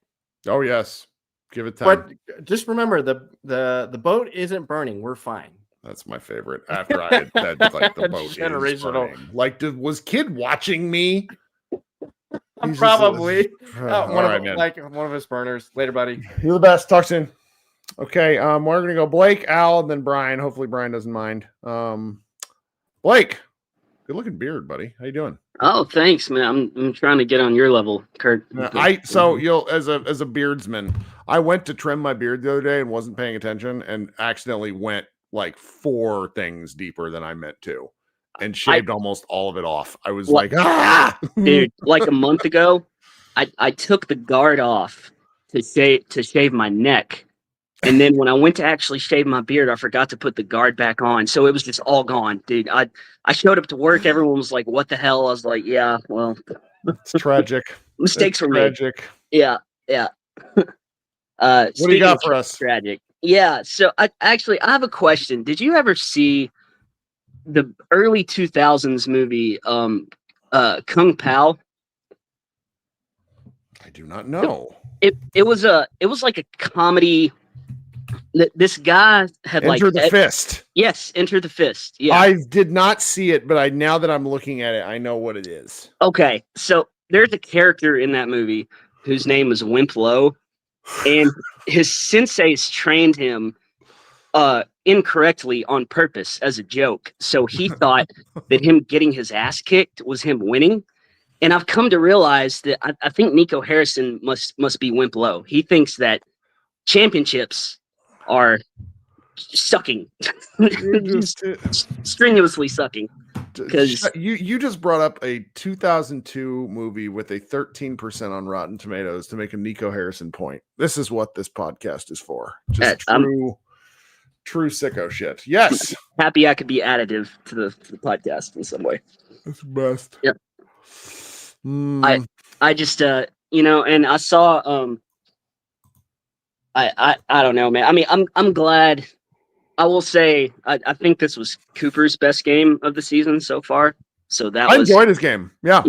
Speaker 1: Oh yes, give it time.
Speaker 4: But just remember, the boat isn't burning. We're fine.
Speaker 1: That's my favorite. After I had said like the boat is burning. Like, was Kid watching me?
Speaker 4: Probably. One of his burners. Later, buddy.
Speaker 1: You're the best. Talk soon. Okay, we're gonna go Blake, Al, and then Brian. Hopefully, Brian doesn't mind. Blake. Good looking beard, buddy. How you doing?
Speaker 5: Oh, thanks, man. I'm trying to get on your level, Kurt.
Speaker 1: You'll as a beardsman, I went to trim my beard the other day and wasn't paying attention and accidentally went like 4 things deeper than I meant to, and shaved almost all of it off. I was like,
Speaker 5: dude, like a month ago, I took the guard off to shave my neck. And then when I went to actually shave my beard, I forgot to put the guard back on. So it was just all gone, dude. I showed up to work. Everyone was like, what the hell? I was like, yeah, well.
Speaker 1: It's tragic.
Speaker 5: Mistakes were made.
Speaker 1: Tragic.
Speaker 5: Yeah.
Speaker 1: What do you got for us?
Speaker 5: Tragic. Yeah. So I have a question. Did you ever see the early 2000s movie, Kung Pao?
Speaker 1: I do not know.
Speaker 5: It was like a comedy. This guy had
Speaker 1: Enter the Fist.
Speaker 5: Yes, Enter the Fist. Yeah,
Speaker 1: I did not see it, but now that I'm looking at it, I know what it is.
Speaker 5: Okay, so there's a character in that movie whose name is Wimp Lo, and his senseis trained him incorrectly on purpose as a joke. So he thought that him getting his ass kicked was him winning. And I've come to realize that I think Nico Harrison must be Wimp Lo. He thinks that championships are sucking, strenuously sucking. Because
Speaker 1: you just brought up a 2002 movie with a 13% on Rotten Tomatoes to make a Nico Harrison point. This is what this podcast is for. Just true sicko shit. Yes.
Speaker 5: Happy I could be additive to the podcast in some way.
Speaker 1: That's the best.
Speaker 5: Yep. I just and I saw I don't know, man. I mean, I'm glad. I will say I think this was Cooper's best game of the season so far. So I
Speaker 1: enjoyed his game. Yeah.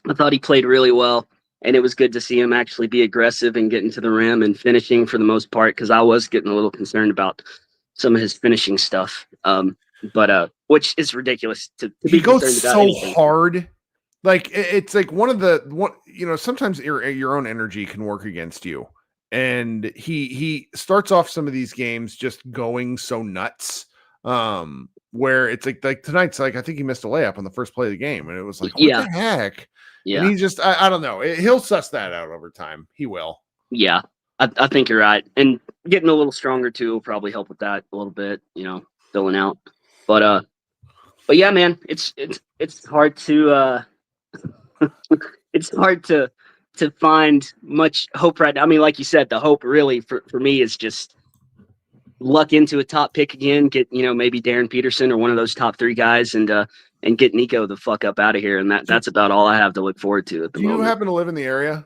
Speaker 5: I thought he played really well, and it was good to see him actually be aggressive and getting to the rim and finishing for the most part, because I was getting a little concerned about some of his finishing stuff. But which is ridiculous to be
Speaker 1: he goes
Speaker 5: concerned about
Speaker 1: so
Speaker 5: anything.
Speaker 1: hard. Like it's like sometimes your own energy can work against you. And he starts off some of these games just going so nuts, where it's like tonight's like I think he missed a layup on the first play of the game, and it was like, what the heck?
Speaker 5: Yeah.
Speaker 1: And he just, I don't know. He'll suss that out over time. He will.
Speaker 5: Yeah. I think you're right. And getting a little stronger too will probably help with that a little bit, filling out. But yeah, man, it's hard to it's hard to find much hope right now. I mean, like you said, the hope really for me is just luck into a top pick again, get, maybe Darren Peterson or one of those top 3 guys and get Nico the fuck up out of here. And that's about all I have to look forward to at the moment.
Speaker 1: Do you happen to live in the area?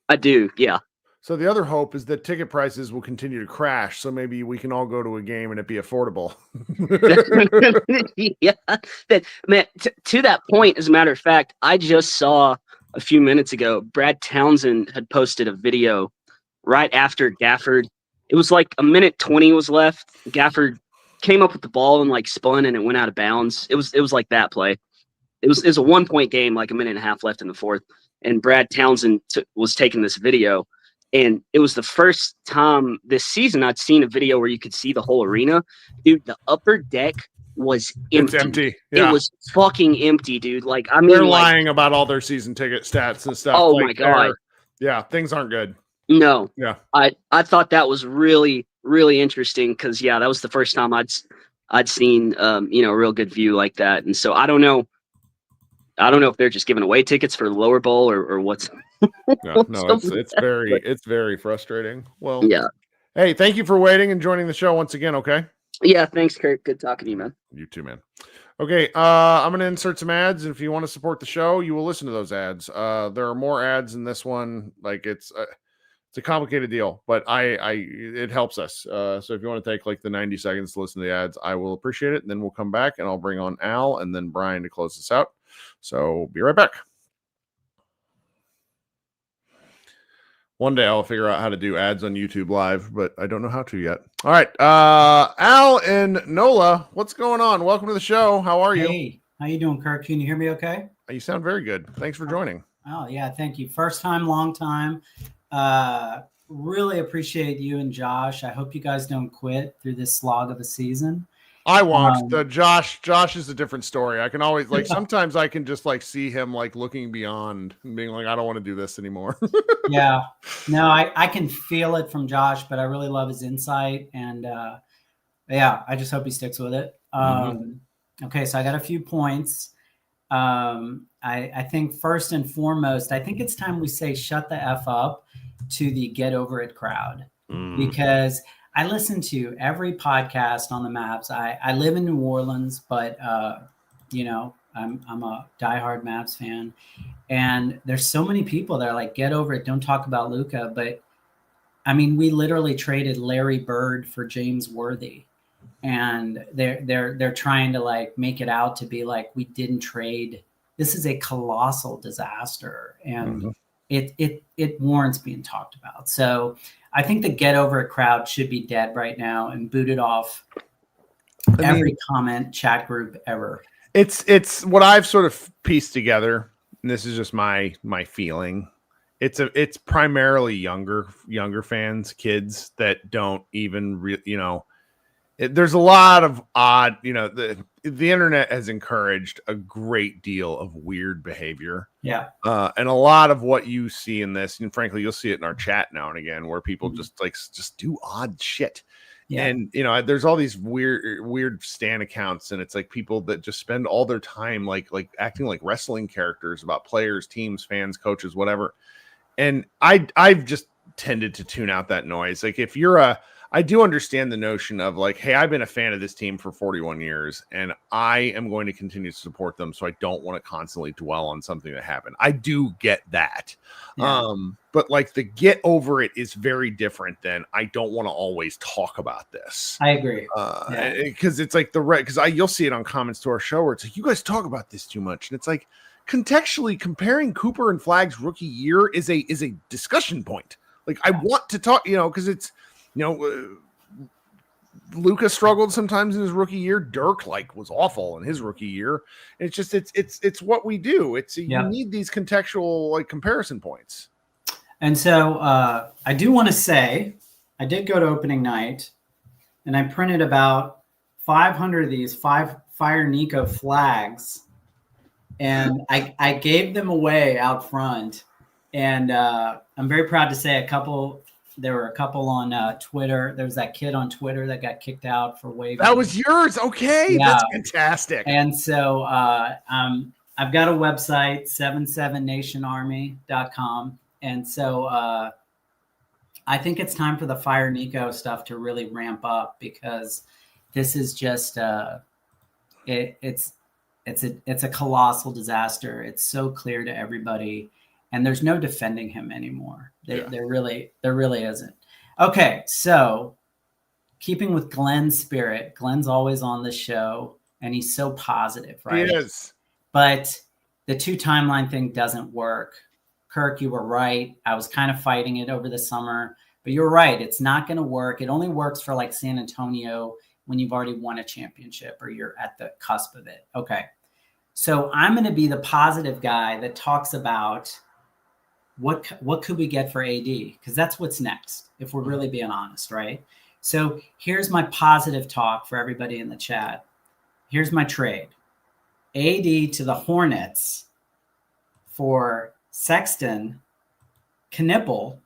Speaker 5: I do. Yeah.
Speaker 1: So the other hope is that ticket prices will continue to crash. So maybe we can all go to a game and it be affordable.
Speaker 5: Yeah. Man, to that point, as a matter of fact, I just saw a few minutes ago, Brad Townsend had posted a video right after Gafford. It was like a minute 20 was left. Gafford came up with the ball and spun and it went out of bounds. It was like that play. It was a 1-point game, like a minute and a half left in the fourth. And Brad Townsend was taking this video. And it was the first time this season I'd seen a video where you could see the whole arena. Dude, the upper deck was empty.
Speaker 1: It's empty. Yeah.
Speaker 5: It was fucking empty, dude.
Speaker 1: They're lying about all their season ticket stats and stuff.
Speaker 5: Oh my God.
Speaker 1: Yeah, things aren't good.
Speaker 5: No.
Speaker 1: Yeah.
Speaker 5: I thought that was really, really interesting because, that was the first time I'd seen, a real good view like that. And so I don't know if they're just giving away tickets for the lower bowl or what's.
Speaker 1: No, it's very frustrating. Well,
Speaker 5: yeah.
Speaker 1: Hey, thank you for waiting and joining the show once again. Okay.
Speaker 5: Yeah. Thanks, Kirk. Good talking to you, man.
Speaker 1: You too, man. Okay. I'm going to insert some ads. If you want to support the show, you will listen to those ads. There are more ads in this one. It's a complicated deal, but it helps us. So if you want to take the 90 seconds to listen to the ads, I will appreciate it. And then we'll come back and I'll bring on Al and then Brian to close this out. So be right back. One day I'll figure out how to do ads on YouTube Live, but I don't know how to yet. All right. Al and Nola, what's going on? Welcome to the show. How are you?
Speaker 6: Hey, how you doing, Kirk? Can you hear me okay?
Speaker 1: You sound very good. Thanks for joining.
Speaker 6: Oh, yeah. Thank you. First time, long time. Really appreciate you and Josh. I hope you guys don't quit through this slog of a season.
Speaker 1: I won't. Josh is a different story. I can always sometimes I can just see him looking beyond and being I don't want to do this anymore.
Speaker 6: Yeah. No, I can feel it from Josh, but I really love his insight. And I just hope he sticks with it. Okay, so I got a few points. I think first and foremost, I think it's time we say shut the F up to the get over it crowd. Because I listen to every podcast on the Mavs. I live in New Orleans, but I'm a diehard Mavs fan, and there's so many people that are get over it. Don't talk about Luka, but I mean, we literally traded Larry Bird for James Worthy, and they're trying to make it out to be we didn't trade. This is a colossal disaster, and it warrants being talked about. So I think the get over it crowd should be dead right now and booted off every comment chat group ever.
Speaker 1: It's what I've sort of pieced together, and this is just my feeling. It's primarily younger fans, kids that don't even there's a lot of odd, the internet has encouraged a great deal of weird behavior.
Speaker 6: Yeah.
Speaker 1: And a lot of what you see in this, and frankly, you'll see it in our chat now and again, where people just do odd shit. Yeah. And, there's all these weird Stan accounts, and it's people that just spend all their time acting like wrestling characters about players, teams, fans, coaches, whatever. And I've just tended to tune out that noise. If you're I do understand the notion of hey, I've been a fan of this team for 41 years and I am going to continue to support them. So I don't want to constantly dwell on something that happened. I do get that. Yeah. But the get over it is very different than I don't want to always talk about this.
Speaker 6: I agree.
Speaker 1: Because it's because you'll see it on comments to our show where it's you guys talk about this too much. And it's contextually comparing Cooper and Flagg's rookie year is a discussion point. I want to talk, because it's, Luka struggled sometimes in his rookie year. Dirk was awful in his rookie year. It's just it's what we do. You need these contextual comparison points.
Speaker 6: And so I do want to say I did go to opening night, and I printed about 500 of these Fire Nico flags and I gave them away out front. And I'm very proud to say there were a couple on Twitter. There was that kid on Twitter that got kicked out for waving.
Speaker 1: That was yours. Okay.
Speaker 6: Yeah.
Speaker 1: That's fantastic.
Speaker 6: And so I've got a website, 77nationarmy.com. And so I think it's time for the Fire Nico stuff to really ramp up, because this is just it's a colossal disaster. It's so clear to everybody, and there's no defending him anymore. There really isn't. Okay, so keeping with Glenn's spirit, Glenn's always on the show, and he's so positive, right?
Speaker 1: He is.
Speaker 6: But the 2 timeline thing doesn't work. Kirk, you were right. I was kind of fighting it over the summer, but you're right. It's not going to work. It only works for like San Antonio when you've already won a championship or you're at the cusp of it. Okay. So I'm going to be the positive guy that talks about what could we get for AD? Because that's what's next, if we're really being honest, right? So here's my positive talk for everybody in the chat. Here's my trade. AD to the Hornets for Sexton, Knipple,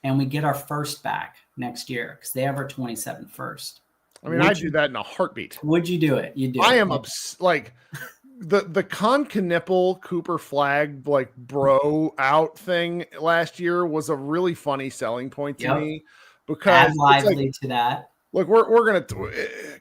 Speaker 6: and we get our first back next year because they have our 27 first.
Speaker 1: I mean, I'd do that in a heartbeat.
Speaker 6: Would you do it? You do.
Speaker 1: I am like the Con Knipple Cooper Flag like bro out thing last year was a really funny selling point to me, because
Speaker 6: add lively to that.
Speaker 1: Look, we're gonna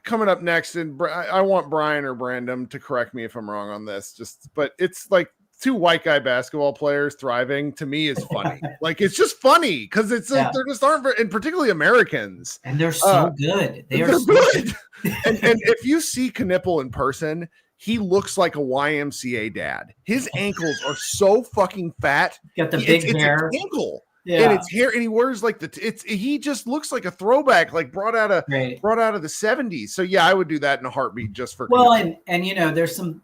Speaker 1: coming up next, and I want Brian or Brandon to correct me if I'm wrong on this. But it's like 2 white guy basketball players thriving to me is funny. Like, it's just funny because it's like they're just aren't, and particularly Americans,
Speaker 6: and they're so good. They're so
Speaker 1: good. and if you see Knipple in person, he looks like a YMCA dad. His ankles are so fucking fat.
Speaker 6: Got the big hair.
Speaker 1: It's ankle. Yeah. And it's hair, and he wears like he just looks like a throwback, like brought out of the 70s. So yeah, I would do that in a heartbeat just for
Speaker 6: and you know, there's some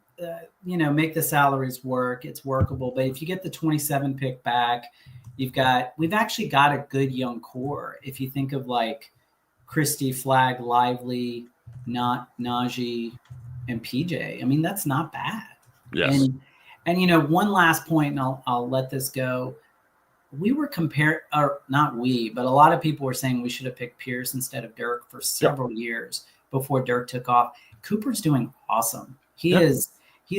Speaker 6: make the salaries work. It's workable, but if you get the 27 pick back, we've actually got a good young core. If you think of like Christie, Flag, Lively, Najee, and PJ, I mean, that's not bad.
Speaker 1: Yes.
Speaker 6: And one last point, and I'll let this go. We were but a lot of people were saying we should have picked Pierce instead of Dirk for several years before Dirk took off. Cooper's doing awesome. He's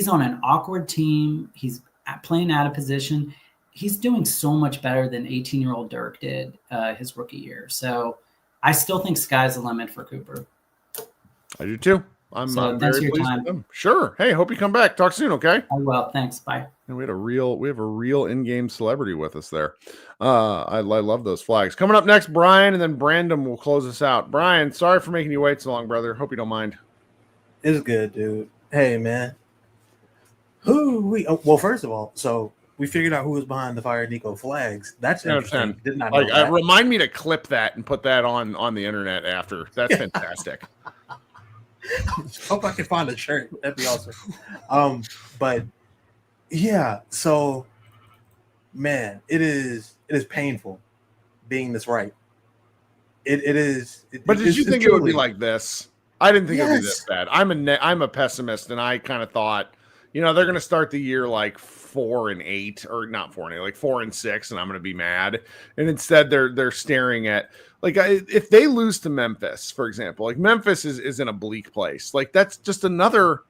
Speaker 6: on an awkward team. He's playing out of position. He's doing so much better than 18-year-old Dirk did his rookie year. So I still think sky's the limit for Cooper.
Speaker 1: I do too. I'm
Speaker 6: thanks
Speaker 1: very
Speaker 6: for your
Speaker 1: pleased
Speaker 6: time.
Speaker 1: with him. Sure. Hey, hope you come back. Talk soon, okay?
Speaker 6: I will. Thanks. Bye.
Speaker 1: And we have a real in-game celebrity with us there. I love those flags. Coming up next, Brian, and then Brandon will close us out. Brian, sorry for making you wait so long, brother. Hope you don't mind.
Speaker 7: It's good, dude. Hey, man. Well, first of all, so we figured out who was behind the Fire Nico flags. That's interesting. Did not know that.
Speaker 1: Remind me to clip that and put that on the internet after. That's fantastic.
Speaker 7: Hope I can find a shirt. That'd be awesome. But yeah, so man, it is painful being this right. It is.
Speaker 1: But did you think it would be like this? I didn't think it would be this bad. I'm a pessimist, and I kind of thought, they're going to start the year like 4-8, or not 4-8, like 4-6, and I'm going to be mad. And instead, they're staring at like if they lose to Memphis, for example, like Memphis is in a bleak place. Like that's just another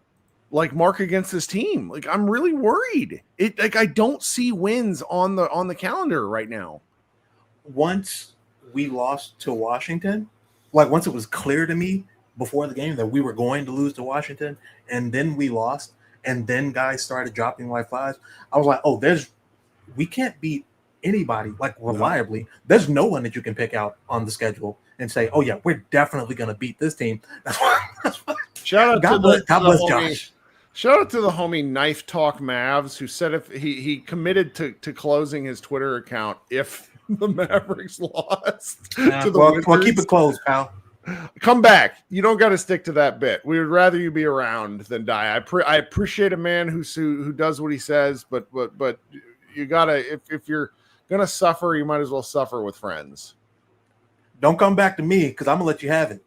Speaker 1: like mark against this team. Like I'm really worried. I don't see wins on the calendar right now.
Speaker 7: Once we lost to Washington, like once it was clear to me before the game that we were going to lose to Washington, and then we lost, and then guys started dropping like flies, I was like, oh, we can't beat anybody like reliably. There's no one that you can pick out on the schedule and say, oh yeah, we're definitely going to beat this team. That's why.
Speaker 1: Shout out
Speaker 7: God bless Josh.
Speaker 1: Shout out to the homie Knife Talk Mavs, who said if he committed to closing his Twitter account if the Mavericks lost to the
Speaker 7: well, keep it closed, pal.
Speaker 1: Come back. You don't got to stick to that bit. We would rather you be around than die. I appreciate a man who does what he says, but you gotta, if you're gonna suffer, you might as well suffer with friends.
Speaker 7: Don't come back to me because I'm gonna let you have it.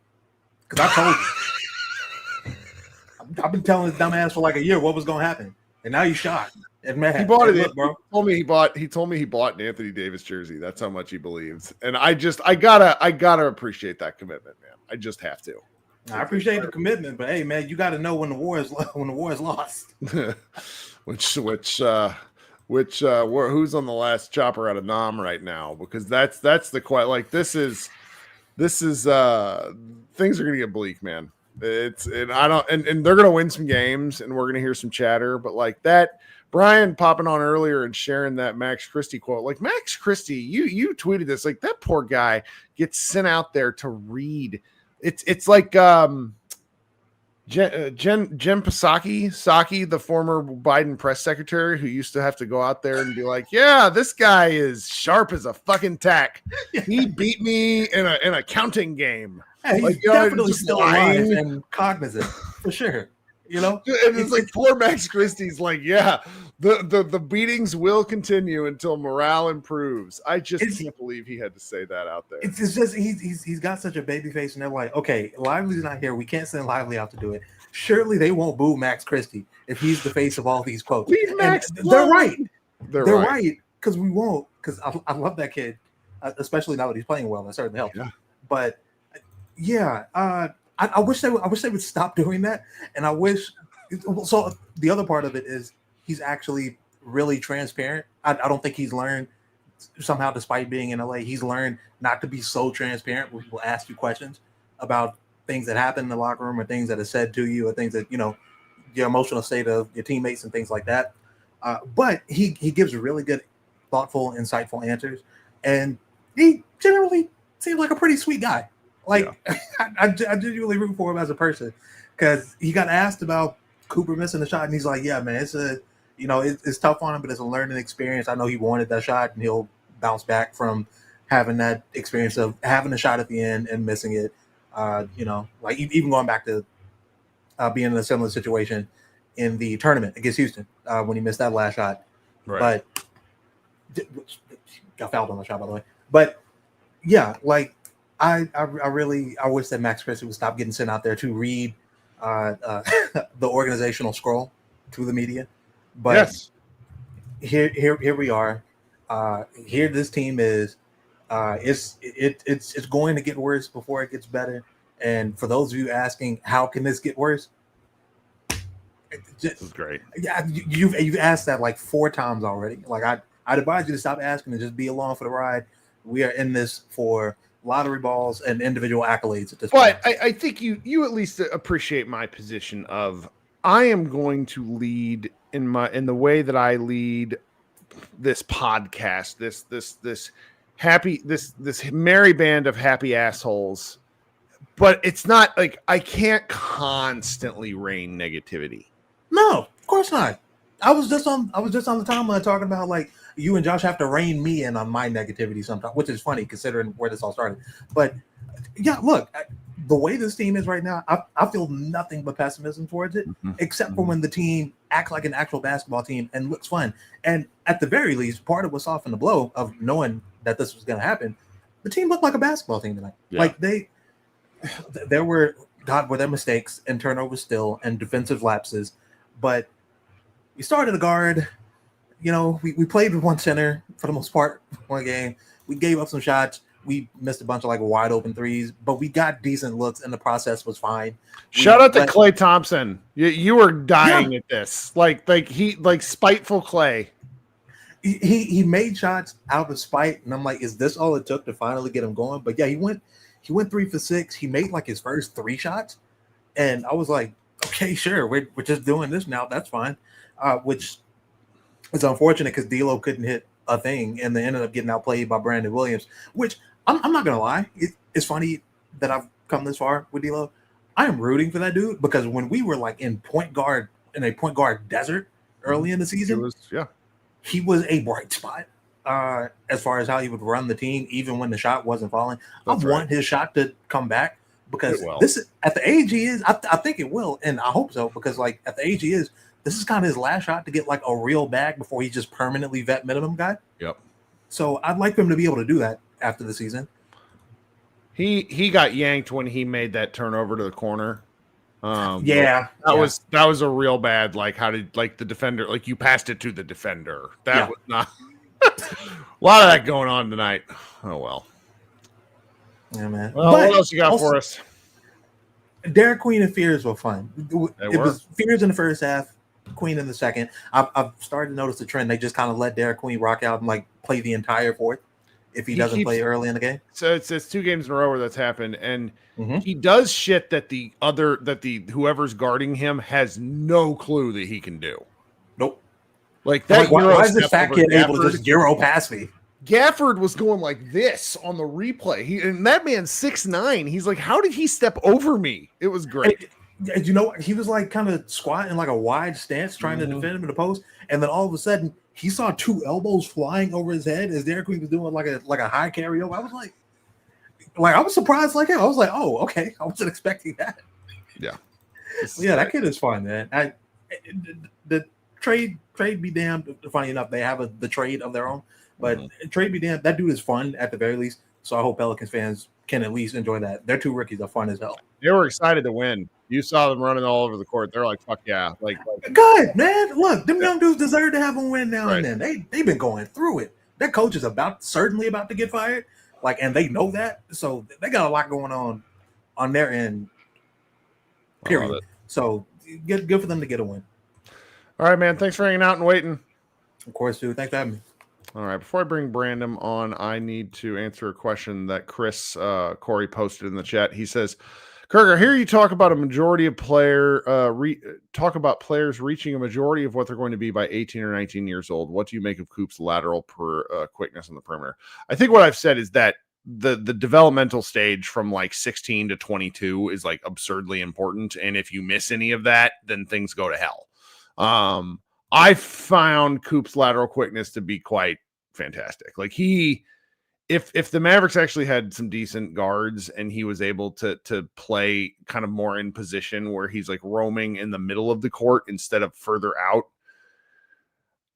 Speaker 7: Because I told you. I've been telling this dumbass for like a year what was gonna happen. and now you shocked. And man,
Speaker 1: he bought it.
Speaker 7: Look, bro.
Speaker 1: He told me he bought an Anthony Davis jersey. That's how much he believes, and I gotta appreciate that commitment, man. I just have to.
Speaker 7: I appreciate the commitment, but hey, man, you got to know when the war is lost.
Speaker 1: Who's on the last chopper out of Nam right now? Because that's the quite like this is things are gonna get bleak, man. And they're gonna win some games, and we're gonna hear some chatter, but like that. Brian popping on earlier and sharing that Max Christie quote, like Max Christie, you tweeted this, like that poor guy gets sent out there to read. It's like Jen Psaki, the former Biden press secretary, who used to have to go out there and be like, yeah, this guy is sharp as a fucking tack. He beat me in a counting game.
Speaker 7: Hey, he's
Speaker 1: like,
Speaker 7: definitely still alive and cognizant for sure. You know,
Speaker 1: and it's like poor Max Christie's like, yeah, the beatings will continue until morale improves. I just can't believe he had to say that out there.
Speaker 7: It's just he's got such a baby face, and they're like, okay, Lively's not here. We can't send Lively out to do it. Surely they won't boo Max Christie if he's the face of all these quotes.
Speaker 1: Leave Max.
Speaker 7: They're right.
Speaker 1: They're
Speaker 7: right because we won't. Because I love that kid, especially now that he's playing well. That certainly helps.
Speaker 1: Yeah.
Speaker 7: But yeah, I wish they would stop doing that, and I wish. So the other part of it is he's actually really transparent. I don't think he's learned somehow, despite being in LA, he's learned not to be so transparent when people ask you questions about things that happen in the locker room or things that are said to you or things that, you know, your emotional state of your teammates and things like that. But he gives really good, thoughtful, insightful answers, and he generally seems like a pretty sweet guy. Like, yeah. I genuinely root for him as a person, because he got asked about Cooper missing the shot, and he's like, yeah, man, it's tough on him, but it's a learning experience. I know he wanted that shot, and he'll bounce back from having that experience of having a shot at the end and missing it. Like even going back to being in a similar situation in the tournament against Houston when he missed that last shot. Right. But got fouled on the shot, by the way. But yeah, like I wish that Max Christie would stop getting sent out there to read the organizational scroll to the media. But yes, here we are. Here this team is. It's going to get worse before it gets better. And for those of you asking, how can this get worse?
Speaker 1: This is great.
Speaker 7: Yeah, you've asked that like 4 times already. Like I'd advise you to stop asking and just be along for the ride. We are in this for lottery balls and individual accolades at this point.
Speaker 1: But I think you at least appreciate my position of I am going to lead in the way that I lead this podcast, this merry band of happy assholes. But it's not like I can't constantly rain negativity.
Speaker 7: No, of course not. I was just on the timeline talking about like you and Josh have to rein me in on my negativity sometimes, which is funny considering where this all started. But yeah, look, the way this team is right now, I feel nothing but pessimism towards it, except for when the team acts like an actual basketball team and looks fun. And at the very least, part of what softened the blow of knowing that this was going to happen, the team looked like a basketball team tonight. Yeah. Like there were there mistakes and turnovers still and defensive lapses, but we started a guard. You know, we played with one center for the most part one game. We gave up some shots. We missed a bunch of like wide open threes, but we got decent looks and the process was fine.
Speaker 1: Shout out to Klay Thompson. You were dying at this. Like spiteful Klay.
Speaker 7: He made shots out of spite, and I'm like, is this all it took to finally get him going? But yeah, he went 3 for 6. He made like his first 3 shots, and I was like, okay, sure, we're just doing this now. That's fine. Which is unfortunate because D'Lo couldn't hit a thing, and they ended up getting outplayed by Brandon Williams. Which I'm not gonna lie, it's funny that I've come this far with D'Lo. I am rooting for that dude because when we were like in a point guard desert early in the season, he was a bright spot as far as how he would run the team, even when the shot wasn't falling. I want his shot to come back because this is, at the age he is, I think it will, and I hope so, because like at the age he is, this is kind of his last shot to get like a real bag before he's just permanently vet minimum guy.
Speaker 1: Yep.
Speaker 7: So I'd like for him to be able to do that after the season.
Speaker 1: He got yanked when he made that turnover to the corner.
Speaker 7: Yeah,
Speaker 1: that was a real bad. Like, how did the defender? Like, you passed it to the defender. That was not a lot of that going on tonight. Oh well.
Speaker 7: Yeah, man.
Speaker 1: Well, what else you got for us?
Speaker 7: Derek Queen and Fears were fun.
Speaker 1: It
Speaker 7: was Fears in the first half, Queen in the second. I've started to notice the trend. They just kind of let Derek Queen rock out and like play the entire fourth if he doesn't play early in the game.
Speaker 1: So it's 2 games in a row where that's happened, and he does shit that whoever's guarding him has no clue that he can do.
Speaker 7: Nope.
Speaker 1: Like that.
Speaker 7: Why is this fat kid able to just Euro pass me?
Speaker 1: Gafford was going like this on the replay. And that man's 6'9". He's like, how did he step over me? It was great.
Speaker 7: And you know, he was like kind of squatting like a wide stance trying to defend him in the post, and then all of a sudden he saw 2 elbows flying over his head as Derek Queen was doing like a high carry over. I was like I was surprised like him. I was like, oh, okay, I wasn't expecting that.
Speaker 1: Yeah,
Speaker 7: that kid is fun, man. The trade be damned. Funny enough, they have the trade of their own, but trade be damned. That dude is fun at the very least. So I hope Pelicans fans can at least enjoy that. Their 2 rookies are fun as hell.
Speaker 1: They were excited to win. You saw them running all over the court. They're like, fuck yeah. Like
Speaker 7: good, man. Look, them young dudes deserve to have a win now and then. They've been going through it. Their coach is certainly about to get fired. And they know that. So they got a lot going on their end. Period. So good for them to get a win.
Speaker 1: All right, man. Thanks for hanging out and waiting.
Speaker 7: Of course, dude. Thanks for having me.
Speaker 1: All right. Before I bring Brandon on, I need to answer a question that Chris Corey posted in the chat. He says, Kirk, I hear you talk about talk about players reaching a majority of what they're going to be by 18 or 19 years old. What do you make of Coop's lateral quickness on the perimeter? I think what I've said is that the developmental stage from like 16 to 22 is like absurdly important. And if you miss any of that, then things go to hell. I found Coop's lateral quickness to be quite fantastic. Like if the Mavericks actually had some decent guards and he was able to play kind of more in position where he's like roaming in the middle of the court instead of further out,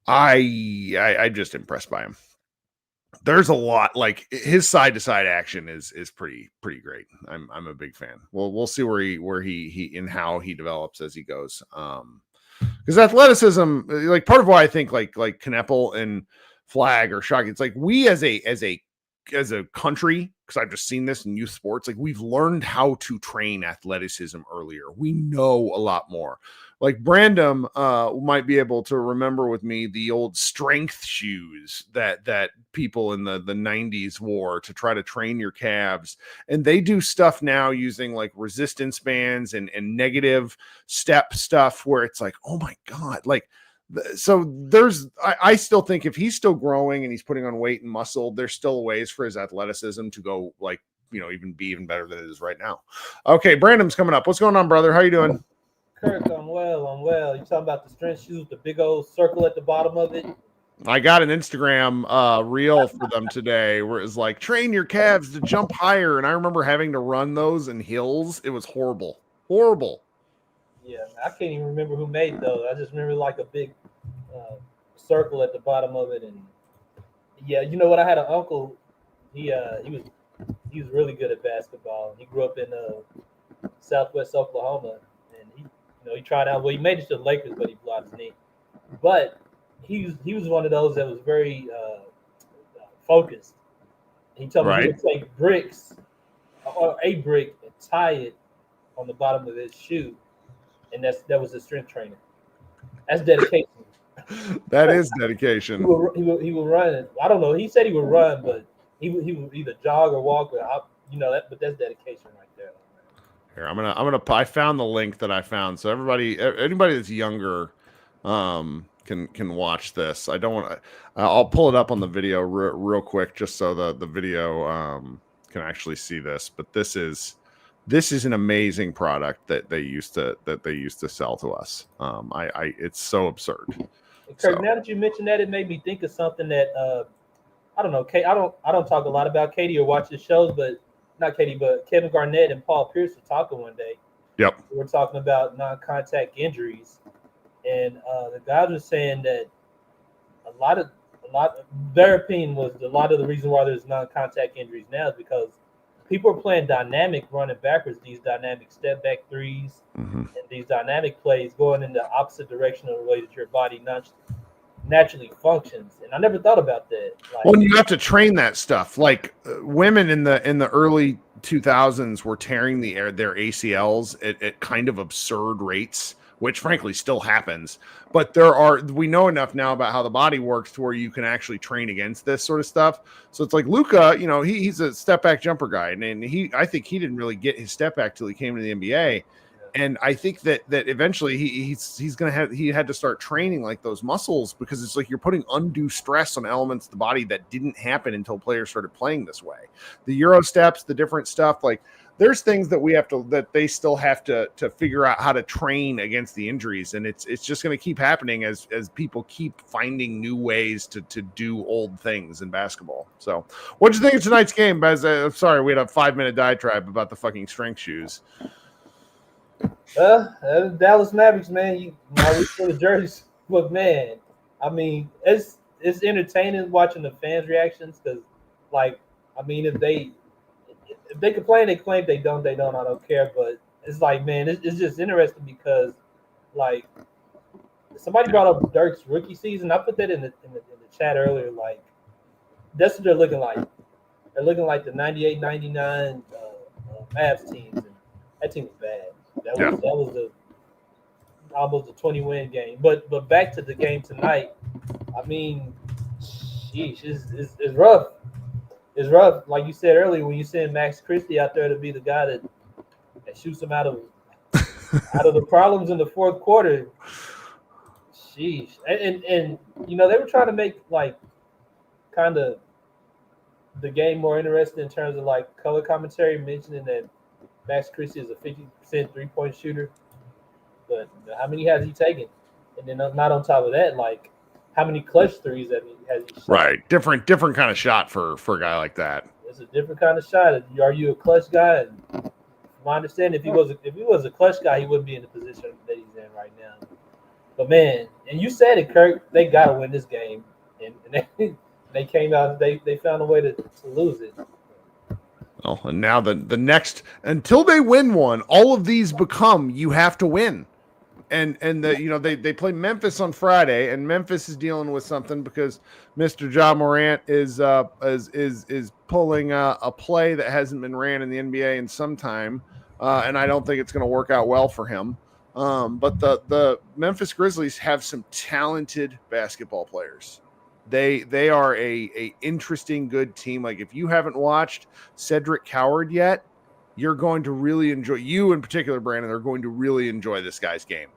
Speaker 1: I'm just impressed by him. There's a lot, like his side to side action is pretty great. I'm a big fan. We'll see where he and how he develops as he goes. Because athleticism, like part of why I think like Kneppel and Flag or Shock, it's like we as a country, because I've just seen this in youth sports, like we've learned how to train athleticism earlier. We know a lot more. Like Brandon might be able to remember with me the old strength shoes that people in the 90s wore to try to train your calves. And they do stuff now using like resistance bands and negative step stuff where it's like, oh my God, like, so I still think if he's still growing and he's putting on weight and muscle, there's still ways for his athleticism to go like, even be even better than it is right now. Okay. Brandon's coming up. What's going on, brother? How you doing?
Speaker 8: Kirk, I'm well. You talking about the strength shoes, the big old circle at the bottom of it?
Speaker 1: I got an Instagram reel for them today where it's like, train your calves to jump higher. And I remember having to run those in hills. It was horrible.
Speaker 8: Yeah, I can't even remember who made those. I just remember like a big circle at the bottom of it. And yeah, you know what? I had an uncle. He was really good at basketball. He grew up in Southwest Oklahoma, and he tried out. Well, he made it to the Lakers, but he blew out his knee. But he was one of those that was very focused. He told me he would take bricks or a brick and tie it on the bottom of his shoe, and that was his strength trainer. That's dedication.
Speaker 1: That is dedication.
Speaker 8: He would run. I don't know. He said he would run, but he would either jog or walk. But that's dedication right there.
Speaker 1: Here, I found the link that I found, so anybody that's younger, can watch this. I don't want to. I'll pull it up on the video real quick, just so the video can actually see this. But this is an amazing product that they used to sell to us. It's so absurd.
Speaker 8: Kirk, now that you mentioned that, it made me think of something that I don't know. I don't talk a lot about Katie or watch his shows, but not Katie, but Kevin Garnett and Paul Pierce were talking one day.
Speaker 1: Yep.
Speaker 8: We were talking about non-contact injuries, and the guys were saying that a lot of their opinion was a lot of the reason why there's non-contact injuries now is because people are playing dynamic, running backwards, these dynamic step back threes, and these dynamic plays going in the opposite direction of the way that your body naturally functions. And I never thought about that. Like,
Speaker 1: well, you have to train that stuff. Like women in the early 2000s were tearing their ACLs at kind of absurd rates, which frankly still happens. But we know enough now about how the body works to where you can actually train against this sort of stuff. So it's like Luka, he's a step back jumper guy, and I think he didn't really get his step back till he came to the NBA. And I think that eventually he had to start training like those muscles, because it's like you're putting undue stress on elements of the body that didn't happen until players started playing this way. The Euro steps, the different stuff, like there's things that they still have to figure out how to train against the injuries. And it's just going to keep happening as people keep finding new ways to do old things in basketball. So what'd you think of tonight's game? Sorry, we had a 5-minute diatribe about the fucking strength shoes.
Speaker 8: Dallas Mavericks, man. We for the jerseys, but man, I mean, it's entertaining watching the fans' reactions, because, like, I mean, if they complain, they claim. They don't. I don't care. But it's like, man, it's just interesting because, like, somebody brought up Dirk's rookie season. I put that in the chat earlier. Like, that's what they're looking like. They're looking like the 98-99 Mavs teams, and that team was bad. That was almost a 20-win game. But back to the game tonight. I mean, sheesh, it's rough. It's rough. Like you said earlier, when you send Max Christie out there to be the guy that shoots them out of the problems in the fourth quarter. Sheesh. And they were trying to make, like, kind of the game more interesting in terms of, like, color commentary, mentioning that Max Christie is a 50% three-point shooter, but how many has he taken? And then not on top of that, like, how many clutch threes has he shot?
Speaker 1: Right, different kind of shot for a guy like that.
Speaker 8: It's a different kind of shot. Are you a clutch guy? And from my understanding, if he was a clutch guy, he wouldn't be in the position that he's in right now. But man, and you said it, Kirk, they got to win this game, and they came out. They found a way to lose it.
Speaker 1: Oh, and now the next, until they win one, all of these become you have to win. And they play Memphis on Friday, and Memphis is dealing with something because Mr. Ja Morant is pulling a play that hasn't been ran in the NBA in some time, and I don't think it's going to work out well for him. But the Memphis Grizzlies have some talented basketball players. They are a interesting, good team. Like, if you haven't watched Cedric Coward yet, you're going to really enjoy, you in particular, Brandon, are going to really enjoy this guy's game.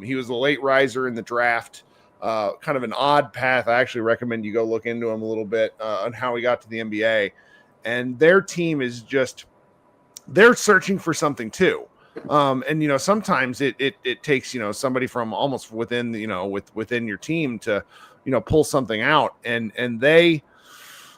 Speaker 1: He was a late riser in the draft, kind of an odd path. I actually recommend you go look into him a little bit on how he got to the NBA. And their team is they're searching for something too. And sometimes it takes somebody from almost within within your team to pull something out, and they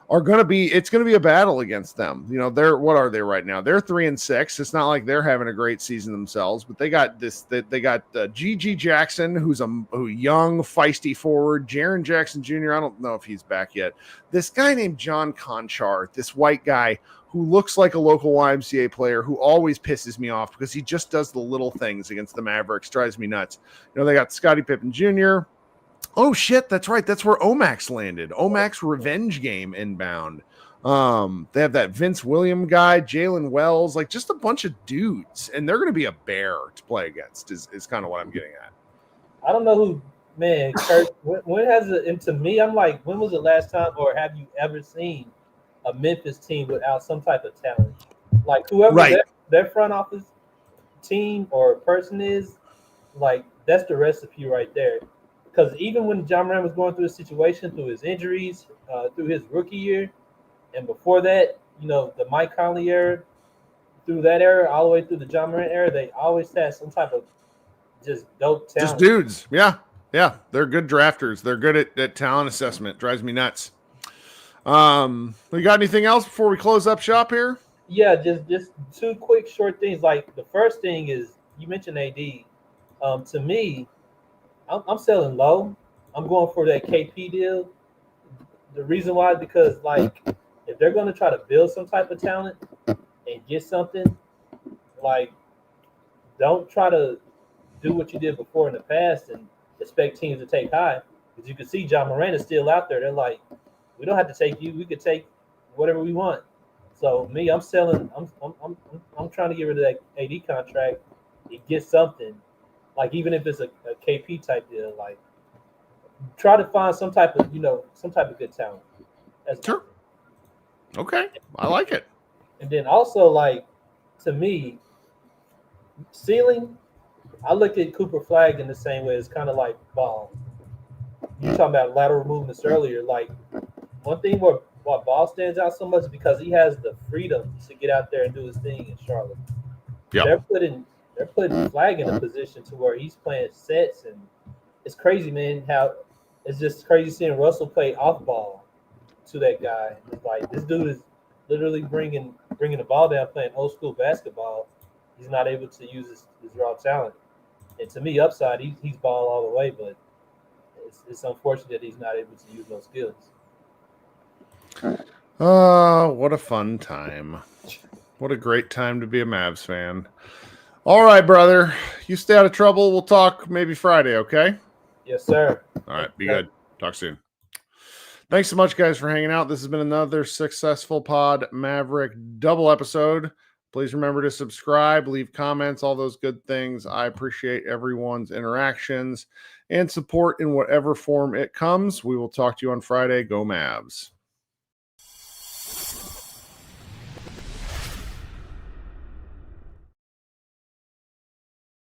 Speaker 1: are it's going to be a battle against them. What are they right now? They're 3-6. It's not like they're having a great season themselves, but they got G.G. Jackson, who's a young, feisty forward. Jaren Jackson Jr., I don't know if he's back yet. This guy named John Conchar, this white guy who looks like a local YMCA player, who always pisses me off because he just does the little things against the Mavericks, drives me nuts. They got Scottie Pippen Jr., oh shit, that's right. That's where Omax landed. Omax revenge game inbound. They have that Vince William guy, Jalen Wells, like just a bunch of dudes, and they're going to be a bear to play against. Is kind of what I'm getting at.
Speaker 8: I don't know who, man. Kirk, when has it? And to me, I'm like, when was the last time, or have you ever seen a Memphis team without some type of talent? Like whoever their front office team or person is, like that's the recipe right there. Because even when Ja Morant was going through a situation, through his injuries, through his rookie year, and before that, the Mike Conley era, through that era, all the way through the Ja Morant era, they always had some type of just dope talent.
Speaker 1: Just dudes. Yeah. They're good drafters. They're good at talent assessment. Drives me nuts. We got anything else before we close up shop here?
Speaker 8: Yeah, just two quick short things. Like the first thing is, you mentioned AD. To me, I'm selling low. I'm going for that KP deal. The reason why is because, like, if they're going to try to build some type of talent, and get something, like, don't try to do what you did before in the past and expect teams to take high. Because you can see John Moran is still out there. They're like, we don't have to take you. We could take whatever we want. So me, I'm selling. I'm trying to get rid of that AD contract and get something. Like even if it's a KP type deal, like try to find some type of good talent.
Speaker 1: Sure. Okay, I like it.
Speaker 8: And then also, like, to me, ceiling, I look at Cooper Flag in the same way. It's kind of like Ball. You talking about lateral movements earlier. Like, one thing why Ball stands out so much is because he has the freedom to get out there and do his thing in Charlotte.
Speaker 1: Yeah.
Speaker 8: They're putting Flag in a position to where he's playing sets, and it's crazy, man. How it's just crazy seeing Russell play off ball to that guy. It's like this dude is literally bringing the ball down, playing old school basketball. He's not able to use his raw talent. And to me, upside, he's ball all the way, but it's unfortunate that he's not able to use those skills.
Speaker 1: What a fun time. What a great time to be a Mavs fan. All right, brother. You stay out of trouble. We'll talk maybe Friday, okay?
Speaker 8: Yes, sir.
Speaker 1: All right, be good. Talk soon. Thanks so much, guys, for hanging out. This has been another successful Pod Maverick double episode. Please remember to subscribe, leave comments, all those good things. I appreciate everyone's interactions and support in whatever form it comes. We will talk to you on Friday. Go Mavs.